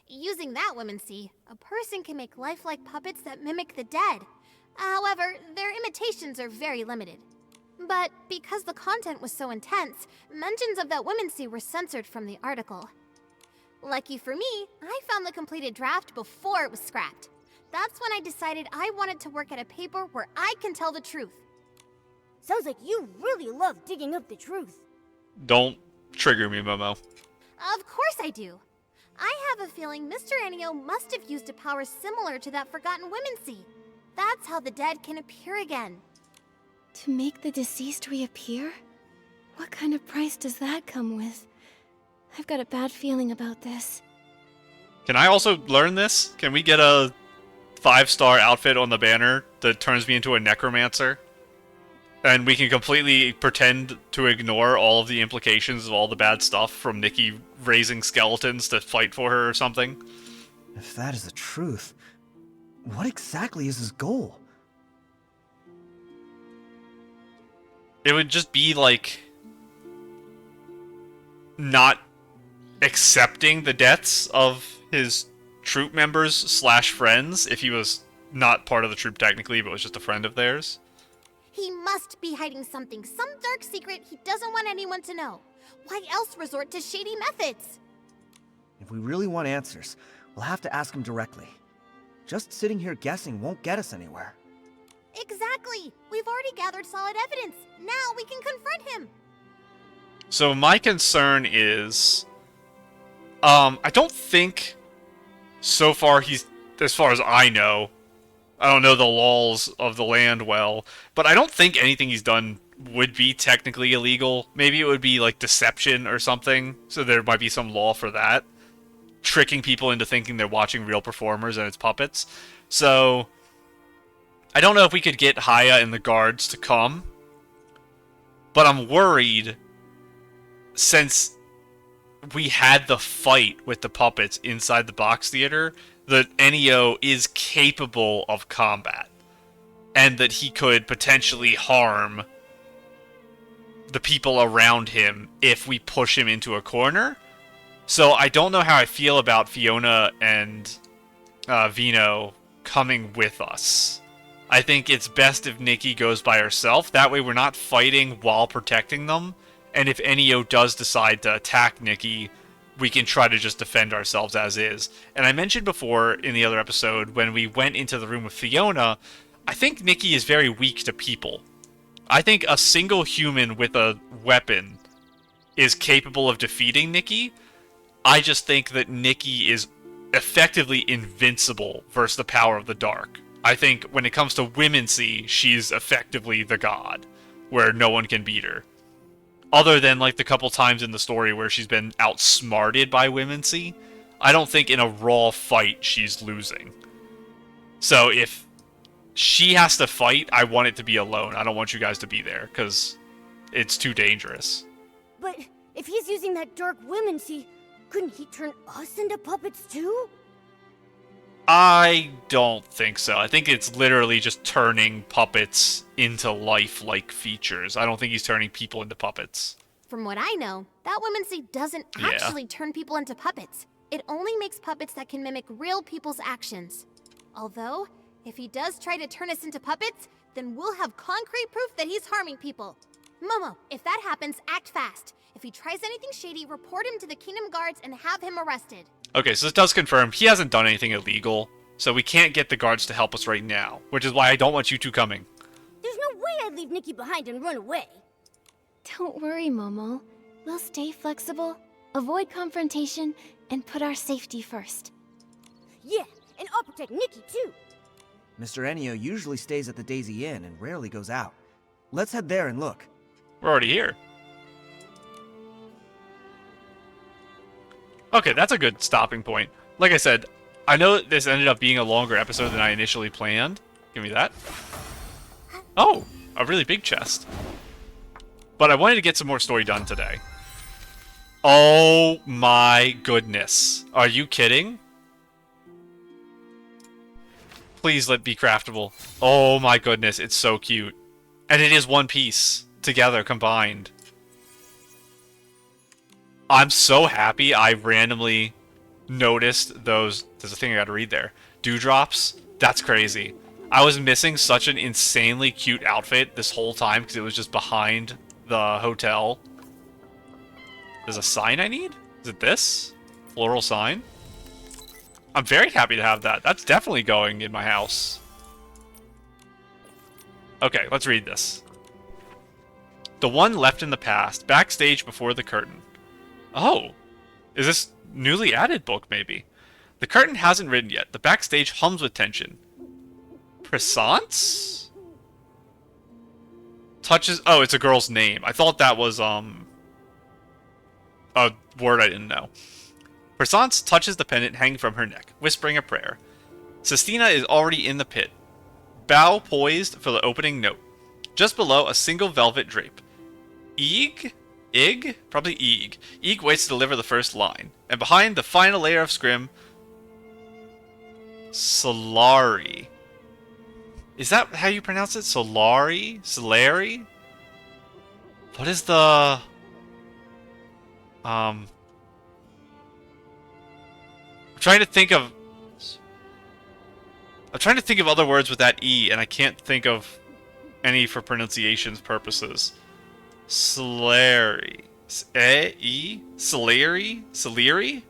E: Using that women's sea, a person can make lifelike puppets that mimic the dead. However, their imitations are very limited. But because the content was so intense, mentions of that women's sea were censored from the article. Lucky for me, I found the completed draft before it was scrapped. That's when I decided I wanted to work at a paper where I can tell the truth.
C: Sounds like you really love digging up the truth.
A: Don't trigger me, Momo.
E: Of course I do. I have a feeling Mr. Enio must have used a power similar to that forgotten women's sea. That's how the dead can appear again.
B: To make the deceased reappear? What kind of price does that come with? I've got a bad feeling about this.
A: Can I also learn this? Can we get a 5-star outfit on the banner that turns me into a necromancer? And we can completely pretend to ignore all of the implications of all the bad stuff from Nikki raising skeletons to fight for her or something?
D: If that is the truth, what exactly is his goal?
A: It would just be like not accepting the deaths of his troop members slash friends if he was not part of the troop technically, but was just a friend of theirs.
E: He must be hiding something, some dark secret he doesn't want anyone to know. Why else resort to shady methods?
D: If we really want answers, we'll have to ask him directly. Just sitting here guessing won't get us anywhere.
E: Exactly! We've already gathered solid evidence. Now we can confront him.
A: So my concern is, I don't think so far he's, as far as I know, I don't know the laws of the land well, but I don't think anything he's done would be technically illegal. Maybe it would be like deception or something, so there might be some law for that. Tricking people into thinking they're watching real performers and it's puppets. So I don't know if we could get Haya and the guards to come, but I'm worried since we had the fight with the puppets inside the box theater that Enio is capable of combat and that he could potentially harm the people around him if we push him into a corner. So I don't know how I feel about Fiona and Vino coming with us. I think it's best if Nikki goes by herself. That way we're not fighting while protecting them. And if Enio does decide to attack Nikki, we can try to just defend ourselves as is. And I mentioned before in the other episode, when we went into the room with Fiona, I think Nikki is very weak to people. I think a single human with a weapon is capable of defeating Nikki. I just think that Nikki is effectively invincible versus the power of the dark. I think when it comes to Womency, she's effectively the god, where no one can beat her. Other than like the couple times in the story where she's been outsmarted by Womency, I don't think in a raw fight she's losing. So if she has to fight, I want it to be alone. I don't want you guys to be there, because it's too dangerous.
C: But if he's using that dark womency, couldn't he turn us into puppets too?
A: I don't think so. I think it's literally just turning puppets into lifelike features. I don't think he's turning people into puppets.
E: From what I know, that womancy doesn't
A: Yeah.
E: actually turn people into puppets. It only makes puppets that can mimic real people's actions. Although, if he does try to turn us into puppets, then we'll have concrete proof that he's harming people. Momo, if that happens, act fast. If he tries anything shady, report him to the Kingdom Guards and have him arrested.
A: Okay, so this does confirm he hasn't done anything illegal, so we can't get the guards to help us right now, which is why I don't want you two coming.
C: There's no way I'd leave Nikki behind and run away.
B: Don't worry, Momo. We'll stay flexible, avoid confrontation, and put our safety first.
C: Yeah, and I'll protect Nikki too.
D: Mr. Enio usually stays at the Daisy Inn and rarely goes out. Let's head there and look.
A: We're already here. Okay, that's a good stopping point. Like I said, I know this ended up being a longer episode than I initially planned. Give me that. Oh, a really big chest. But I wanted to get some more story done today. Oh my goodness. Are you kidding? Please let it be craftable. Oh my goodness, it's so cute. And it is one piece, together, combined. I'm so happy I randomly noticed those... There's a thing I gotta read there. Dewdrops? That's crazy. I was missing such an insanely cute outfit this whole time because it was just behind the hotel. There's a sign I need? Is it this? Floral sign? I'm very happy to have that. That's definitely going in my house. Okay, let's read this. The one left in the past, backstage before the curtain. Oh, is this newly added book, maybe? The curtain hasn't written yet. The backstage hums with tension. Pressance? Touches... Oh, it's a girl's name. I thought that was, a word I didn't know. Pressance touches the pendant hanging from her neck, whispering a prayer. Sestina is already in the pit, bow poised for the opening note. Just below, a single velvet drape. Ig? Probably Ig. Ig waits to deliver the first line. And behind the final layer of scrim... Solari. Is that how you pronounce it? Solari? Solari? What is the... I'm trying to think of... I'm trying to think of other words with that E, and I can't think of any for pronunciation's purposes. Solari. Solari? Solari?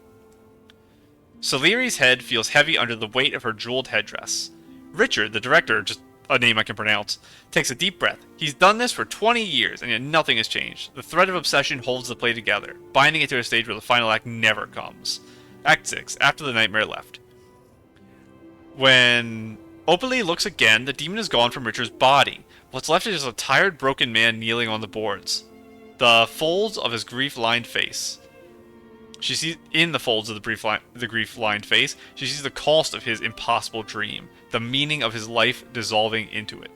A: Solari's head feels heavy under the weight of her jeweled headdress. Richard, the director, just a name I can pronounce, takes a deep breath. He's done this for 20 years, and yet nothing has changed. The thread of obsession holds the play together, binding it to a stage where the final act never comes. Act 6, after the nightmare left. When Opalie looks again, the demon is gone from Richard's body. What's left is just a tired, broken man kneeling on the boards. The folds of his grief-lined face. She sees in the folds of the grief-lined face, she sees the cost of his impossible dream, the meaning of his life dissolving into it.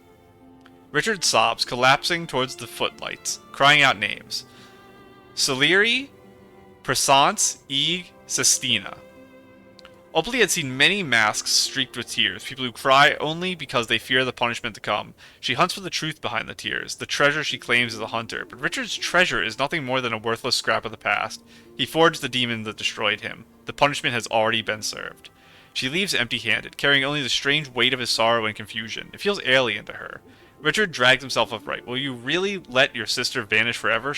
A: Richard sobs, collapsing towards the footlights, crying out names. Solari, Pressance, Ig, Sestina. Opalie had seen many masks streaked with tears, people who cry only because they fear the punishment to come. She hunts for the truth behind the tears, the treasure she claims as a hunter, but Richard's treasure is nothing more than a worthless scrap of the past. He forged the demon that destroyed him. The punishment has already been served. She leaves empty-handed, carrying only the strange weight of his sorrow and confusion. It feels alien to her. Richard drags himself upright. Will you really let your sister vanish forever?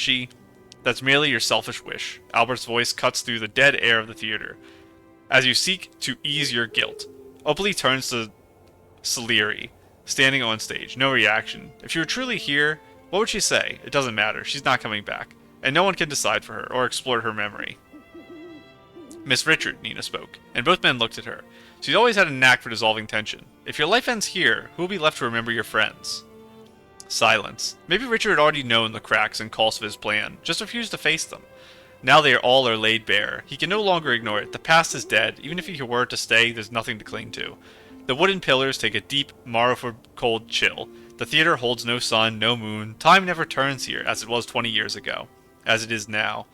A: That's merely your selfish wish. Albert's voice cuts through the dead air of the theater. As you seek to ease your guilt. Opalie turns to Solari, standing on stage. No reaction. If she were truly here, what would she say? It doesn't matter. She's not coming back. And no one can decide for her, or explore her memory. Miss Richard, Nina spoke, and both men looked at her. She's always had a knack for dissolving tension. If your life ends here, who will be left to remember your friends? Silence. Maybe Richard had already known the cracks and costs of his plan, just refused to face them. Now they all are laid bare. He can no longer ignore it. The past is dead. Even if he were to stay, there's nothing to cling to. The wooden pillars take a deep, Marford-cold chill. The theater holds no sun, no moon. Time never turns here, as it was 20 years ago. As it is now.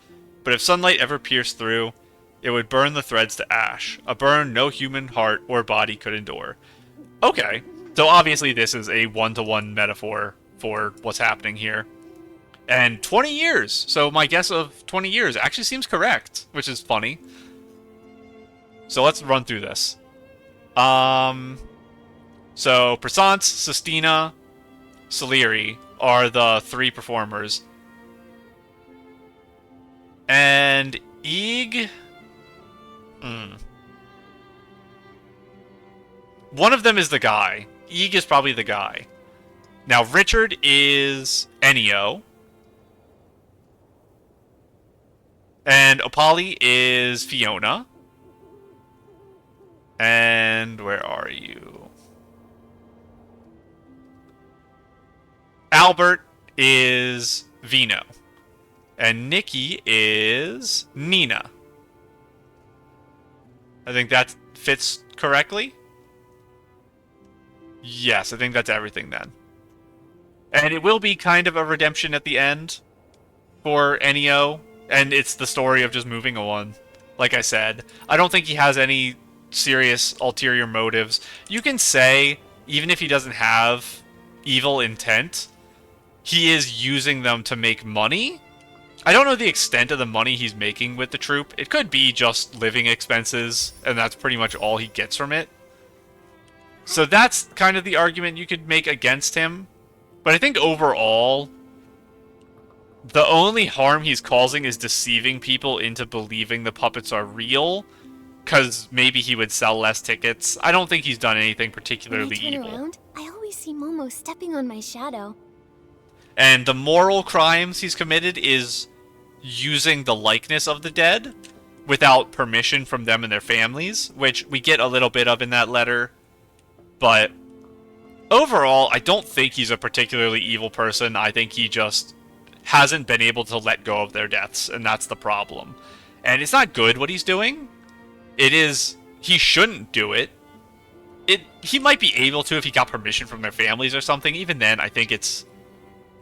A: But if sunlight ever pierced through, It would burn the threads to ash. A burn no human heart or body could endure. Okay. So obviously this is a one-to-one metaphor for what's happening here. And 20 years! So my guess of 20 years actually seems correct, which is funny. So let's run through this. So Prasant, Sestina, Saliri are the 3 performers. And Eeg... One of them is the guy. Eeg is probably the guy. Now, Richard is Ennio. And Opali is Fiona. And where are you? Albert is Vino. And Nikki is Nina. I think that fits correctly. Yes, I think that's everything then. And it will be kind of a redemption at the end for Ennio. And it's the story of just moving on. Like I said, I don't think he has any serious ulterior motives. You can say, even if he doesn't have evil intent, he is using them to make money. I don't know the extent of the money he's making with the troupe. It could be just living expenses, and that's pretty much all he gets from it. So that's kind of the argument you could make against him. But I think overall, the only harm he's causing is deceiving people into believing the puppets are real, because maybe he would sell less tickets. I don't think he's done anything particularly
B: when I turn
A: evil.
B: around, I always see Momo stepping on my shadow.
A: And the moral crimes he's committed is using the likeness of the dead without permission from them and their families, which we get a little bit of in that letter. But overall, I don't think he's a particularly evil person. I think he just hasn't been able to let go of their deaths, and that's the problem. And it's not good what he's doing. It is... He shouldn't do it. He might be able to if he got permission from their families or something. Even then, I think it's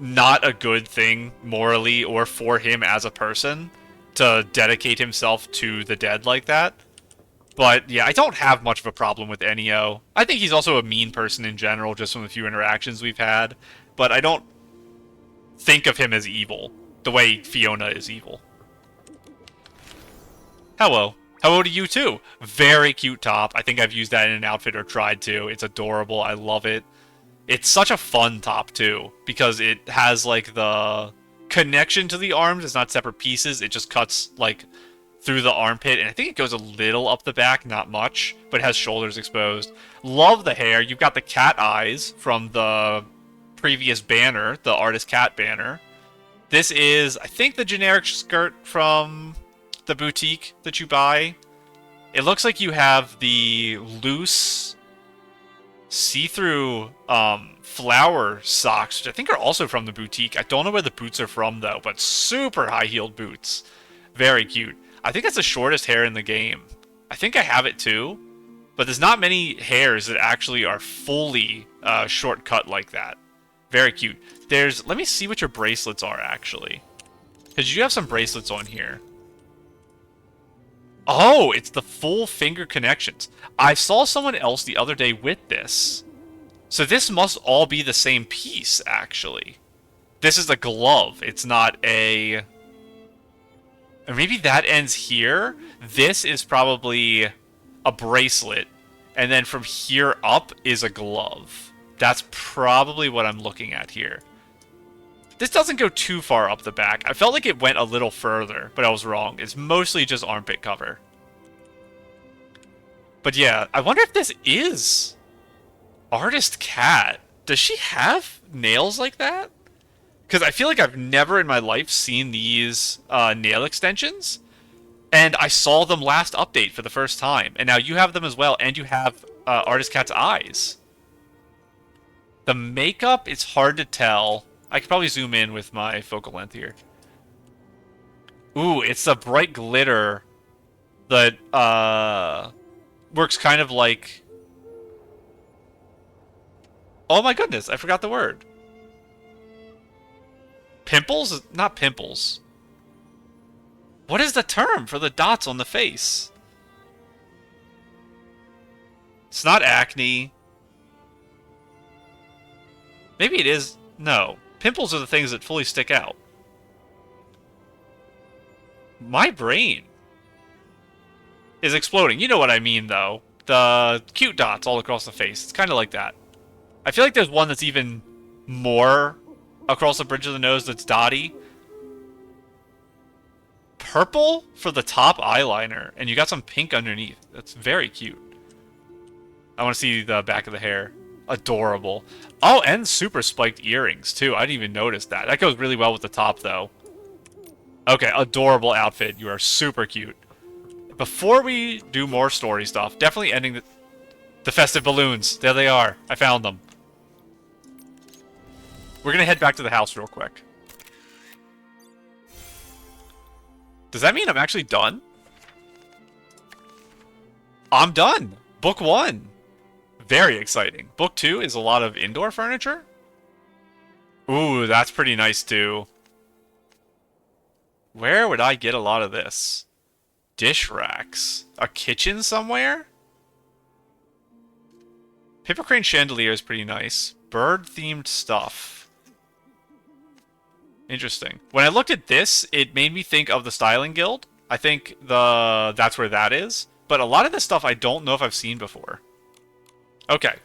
A: not a good thing morally or for him as a person to dedicate himself to the dead like that. But yeah, I don't have much of a problem with Ennio. I think he's also a mean person in general, just from the few interactions we've had. But I don't think of him as evil, the way Fiona is evil. Hello. Hello to you too. Very cute top. I think I've used that in an outfit or tried to. It's adorable. I love it. It's such a fun top too, because it has like the connection to the arms. It's not separate pieces. It just cuts like through the armpit, and I think it goes a little up the back, not much, but it has shoulders exposed. Love the hair. You've got the cat eyes from the previous banner, the artist cat banner. This is, I think, the generic skirt from the boutique that you buy. It looks like you have the loose see-through flower socks, which I think are also from the boutique. I don't know where the boots are from though, but super high-heeled boots. Very cute. I think that's the shortest hair in the game. I think I have it too, but there's not many hairs that actually are fully shortcut like that. Very cute. Let me see what your bracelets are actually, because you have some bracelets on here. Oh, it's the full finger connections. I saw someone else the other day with this. So this must all be the same piece, actually. This is a glove. It's not a... Or maybe that ends here. This is probably a bracelet. And then from here up is a glove. That's probably what I'm looking at here. This doesn't go too far up the back. I felt like it went a little further, but I was wrong. It's mostly just armpit cover. But yeah, I wonder if this is Artist Cat. Does she have nails like that? Because I feel like I've never in my life seen these nail extensions. And I saw them last update for the first time. And now you have them as well, and you have Artist Cat's eyes. The makeup, it's hard to tell. I could probably zoom in with my focal length here. Ooh, it's the bright glitter that works kind of like... Oh my goodness, I forgot the word. Pimples? Not pimples. What is the term for the dots on the face? It's not acne. Maybe it is. No. Pimples are the things that fully stick out. My brain is exploding. You know what I mean, though. The cute dots all across the face. It's kind of like that. I feel like there's one that's even more across the bridge of the nose that's dotty. Purple for the top eyeliner, and you got some pink underneath. That's very cute. I want to see the back of the hair. Adorable. Oh, and super spiked earrings, too. I didn't even notice that. That goes really well with the top, though. Okay, adorable outfit. You are super cute. Before we do more story stuff, definitely ending the festive balloons. There they are. I found them. We're going to head back to the house real quick. Does that mean I'm actually done? I'm done. Book 1. Very exciting. Book 2 is a lot of indoor furniture. Ooh, that's pretty nice too. Where would I get a lot of this? Dish racks. A kitchen somewhere? Paper crane chandelier is pretty nice. Bird-themed stuff. Interesting. When I looked at this, it made me think of the Styling Guild. I think that's where that is. But a lot of this stuff I don't know if I've seen before. Okay.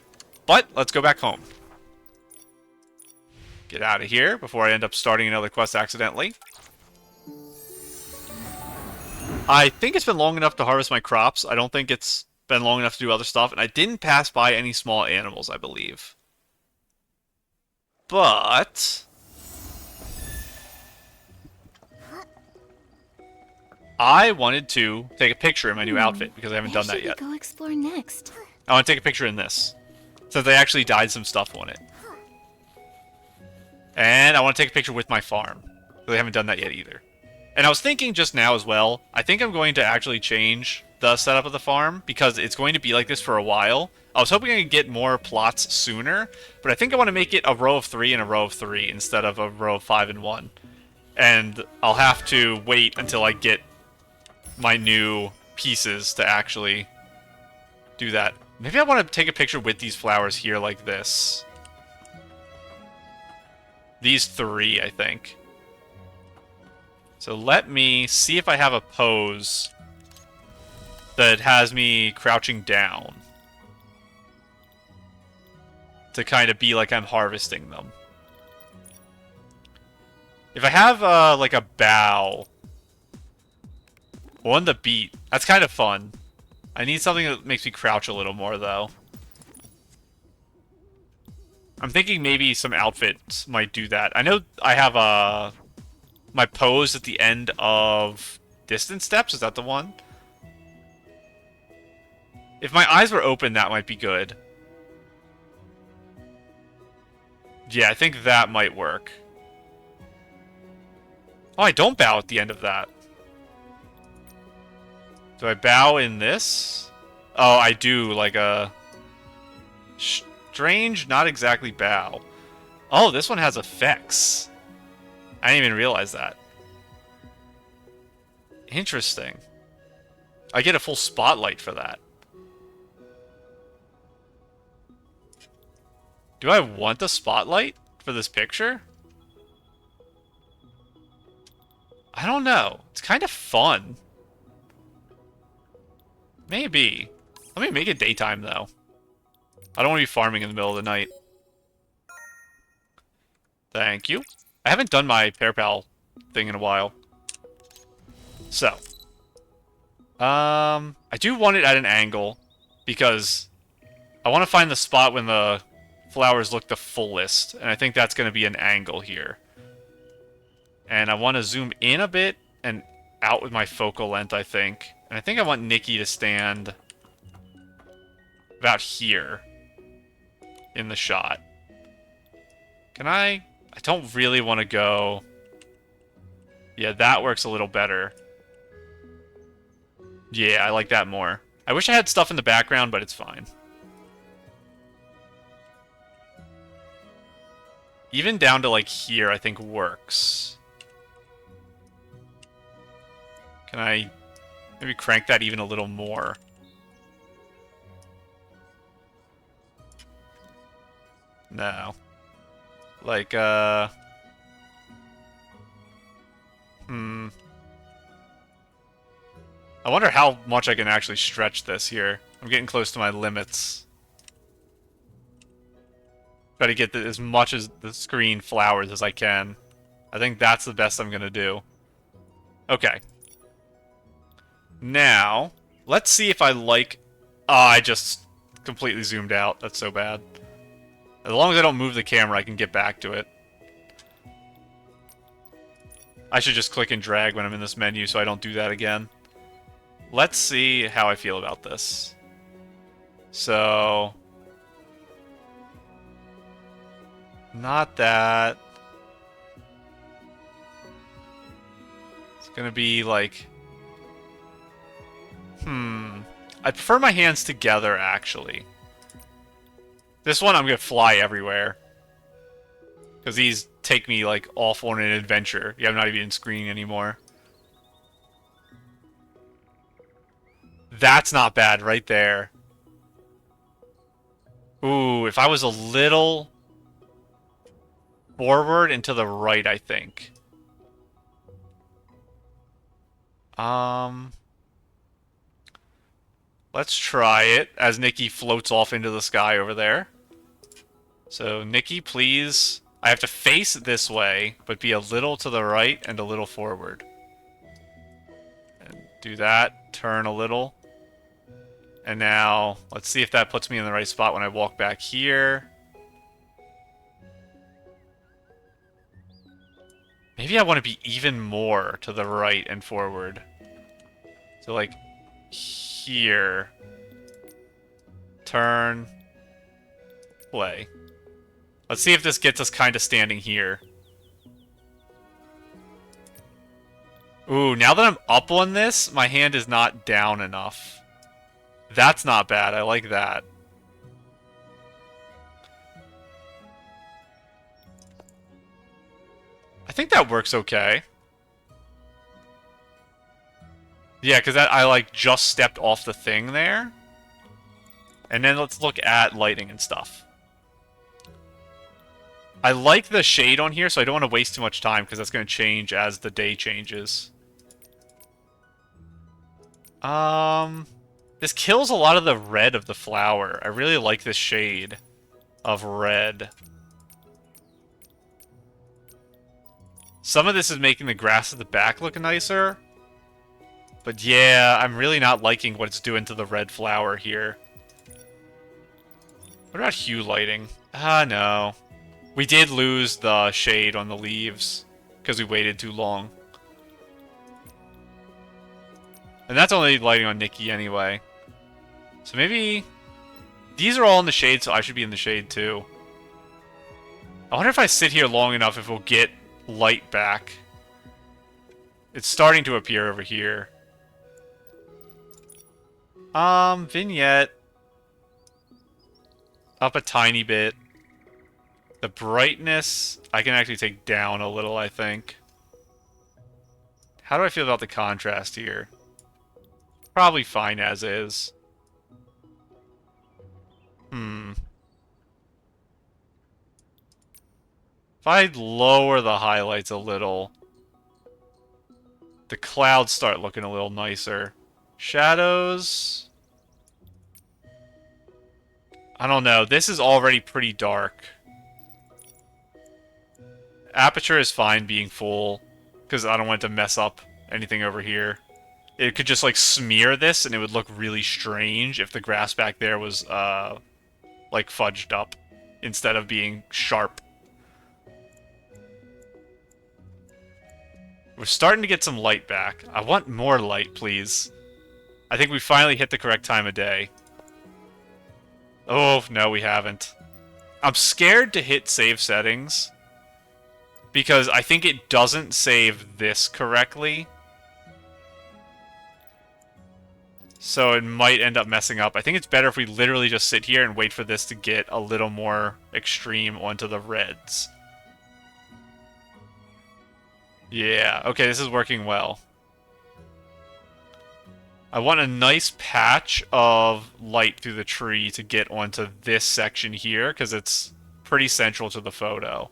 A: But let's go back home. Get out of here before I end up starting another quest accidentally. I think it's been long enough to harvest my crops. I don't think it's been long enough to do other stuff. And I didn't pass by any small animals, I believe. But I wanted to take a picture in my new outfit because I haven't done that yet.
B: Go explore next.
A: I want to take a picture in this, since they actually dyed some stuff on it. And I want to take a picture with my farm. They haven't done that yet either. And I was thinking just now as well, I think I'm going to actually change the setup of the farm, because it's going to be like this for a while. I was hoping I could get more plots sooner, but I think I want to make it a row of 3 and a row of 3 instead of a row of 5 and 1. And I'll have to wait until I get my new pieces to actually do that. Maybe I want to take a picture with these flowers here like this. These 3, I think. So let me see if I have a pose that has me crouching down to kind of be like I'm harvesting them. If I have like a bow on the beat, that's kind of fun. I need something that makes me crouch a little more, though. I'm thinking maybe some outfits might do that. I know I have my pose at the end of Distance Steps. Is that the one? If my eyes were open, that might be good. Yeah, I think that might work. Oh, I don't bow at the end of that. Do I bow in this? Oh, I do, like a strange, not exactly bow. Oh, this one has effects. I didn't even realize that. Interesting. I get a full spotlight for that. Do I want the spotlight for this picture? I don't know. It's kind of fun. Maybe. Let me make it daytime, though. I don't want to be farming in the middle of the night. Thank you. I haven't done my Pear Pal thing in a while. So. I do want it at an angle, because I want to find the spot when the flowers look the fullest, and I think that's going to be an angle here. And I want to zoom in a bit and out with my focal length, I think. And I think I want Nikki to stand about here in the shot. Can I? I don't really want to go. Yeah, that works a little better. Yeah, I like that more. I wish I had stuff in the background, but it's fine. Even down to like here, I think works. Can I maybe crank that even a little more? No. Like, I wonder how much I can actually stretch this here. I'm getting close to my limits. Try to get as much as the screen flowers as I can. I think that's the best I'm gonna do. Okay. Now, let's see if I like... Oh, I just completely zoomed out. That's so bad. As long as I don't move the camera, I can get back to it. I should just click and drag when I'm in this menu so I don't do that again. Let's see how I feel about this. So... Not that. It's gonna be like... I prefer my hands together, actually. This one, I'm gonna fly everywhere. Because these take me, like, off on an adventure. Yeah, I'm not even in screen anymore. That's not bad, right there. Ooh, if I was a little... forward and to the right, I think. Let's try it as Nikki floats off into the sky over there. So, Nikki, please... I have to face this way, but be a little to the right and a little forward. And do that. Turn a little. And now, let's see if that puts me in the right spot when I walk back here. Maybe I want to be even more to the right and forward. So, like, here. Turn. Play. Let's see if this gets us kind of standing here. Ooh, now that I'm up on this, my hand is not down enough. That's not bad. I like that. I think that works okay. Yeah, because I like just stepped off the thing there. And then let's look at lighting and stuff. I like the shade on here, so I don't want to waste too much time because that's going to change as the day changes. This kills a lot of the red of the flower. I really like this shade of red. Some of this is making the grass at the back look nicer. But yeah, I'm really not liking what it's doing to the red flower here. What about hue lighting? No. We did lose the shade on the leaves because we waited too long. And that's only lighting on Nikki anyway. So maybe... These are all in the shade, so I should be in the shade too. I wonder if I sit here long enough if we'll get light back. It's starting to appear over here. Vignette. Up a tiny bit. The brightness, I can actually take down a little, I think. How do I feel about the contrast here? Probably fine as is. If I lower the highlights a little, the clouds start looking a little nicer. Shadows... I don't know. This is already pretty dark. Aperture is fine being full, because I don't want it to mess up anything over here. It could just, like, smear this, and it would look really strange if the grass back there was, like, fudged up, instead of being sharp. We're starting to get some light back. I want more light, please. I think we finally hit the correct time of day. Oh, no, we haven't. I'm scared to hit save settings, because I think it doesn't save this correctly. So it might end up messing up. I think it's better if we literally just sit here and wait for this to get a little more extreme onto the reds. Yeah, okay, this is working well. I want a nice patch of light through the tree to get onto this section here, because it's pretty central to the photo.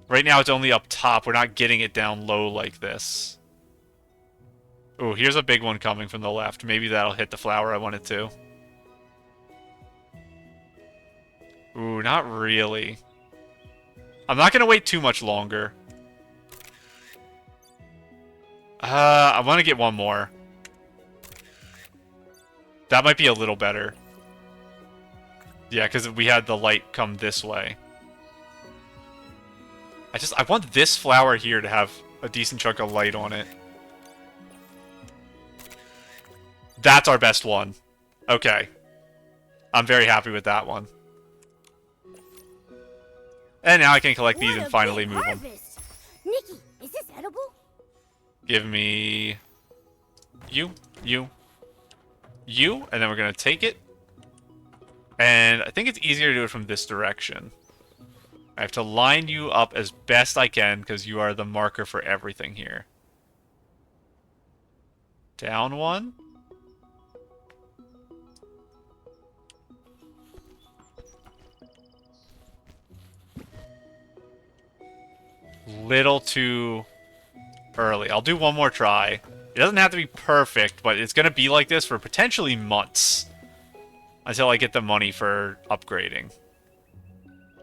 A: Right now it's only up top. We're not getting it down low like this. Ooh, here's a big one coming from the left. Maybe that'll hit the flower I want it to. Ooh, not really. I'm not going to wait too much longer. I want to get one more. That might be a little better. Yeah, because we had the light come this way. I want this flower here to have a decent chunk of light on it. That's our best one. Okay. I'm very happy with that one. And now I can collect these and finally move them.
C: Nikki, is this edible?
A: Give me... you, and then we're going to take it. And I think it's easier to do it from this direction. I have to line you up as best I can, because you are the marker for everything here. Down one. Little too early. I'll do one more try. It doesn't have to be perfect, but it's going to be like this for potentially months. Until I get the money for upgrading.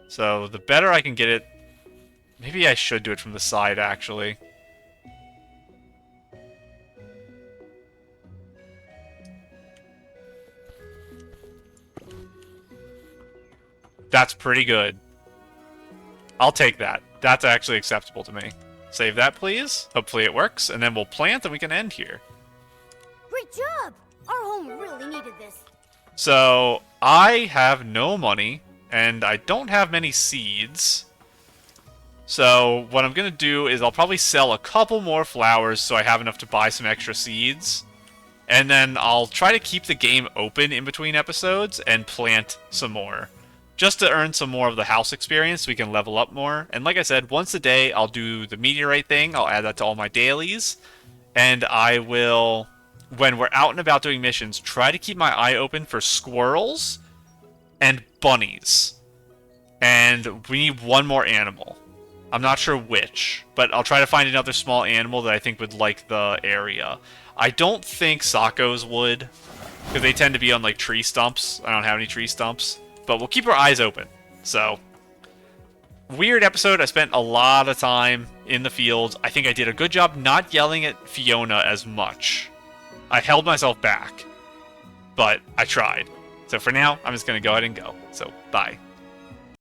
A: So, the better I can get it... Maybe I should do it from the side, actually. That's pretty good. I'll take that. That's actually acceptable to me. Save that, please. Hopefully it works, and then we'll plant and we can end here.
C: Great job! Our home really needed this.
A: So, I have no money, and I don't have many seeds. So, what I'm going to do is I'll probably sell a couple more flowers so I have enough to buy some extra seeds. And then I'll try to keep the game open in between episodes and plant some more. Just to earn some more of the house experience so we can level up more. And like I said, once a day I'll do the meteorite thing. I'll add that to all my dailies. And I will, when we're out and about doing missions, try to keep my eye open for squirrels and bunnies. And we need one more animal. I'm not sure which, but I'll try to find another small animal that I think would like the area. I don't think Sakos would, because they tend to be on like tree stumps. I don't have any tree stumps. But we'll keep our eyes open. So, weird episode. I spent a lot of time in the fields. I think I did a good job not yelling at Fiona as much. I held myself back. But I tried. So for now, I'm just going to go ahead and go. So, bye.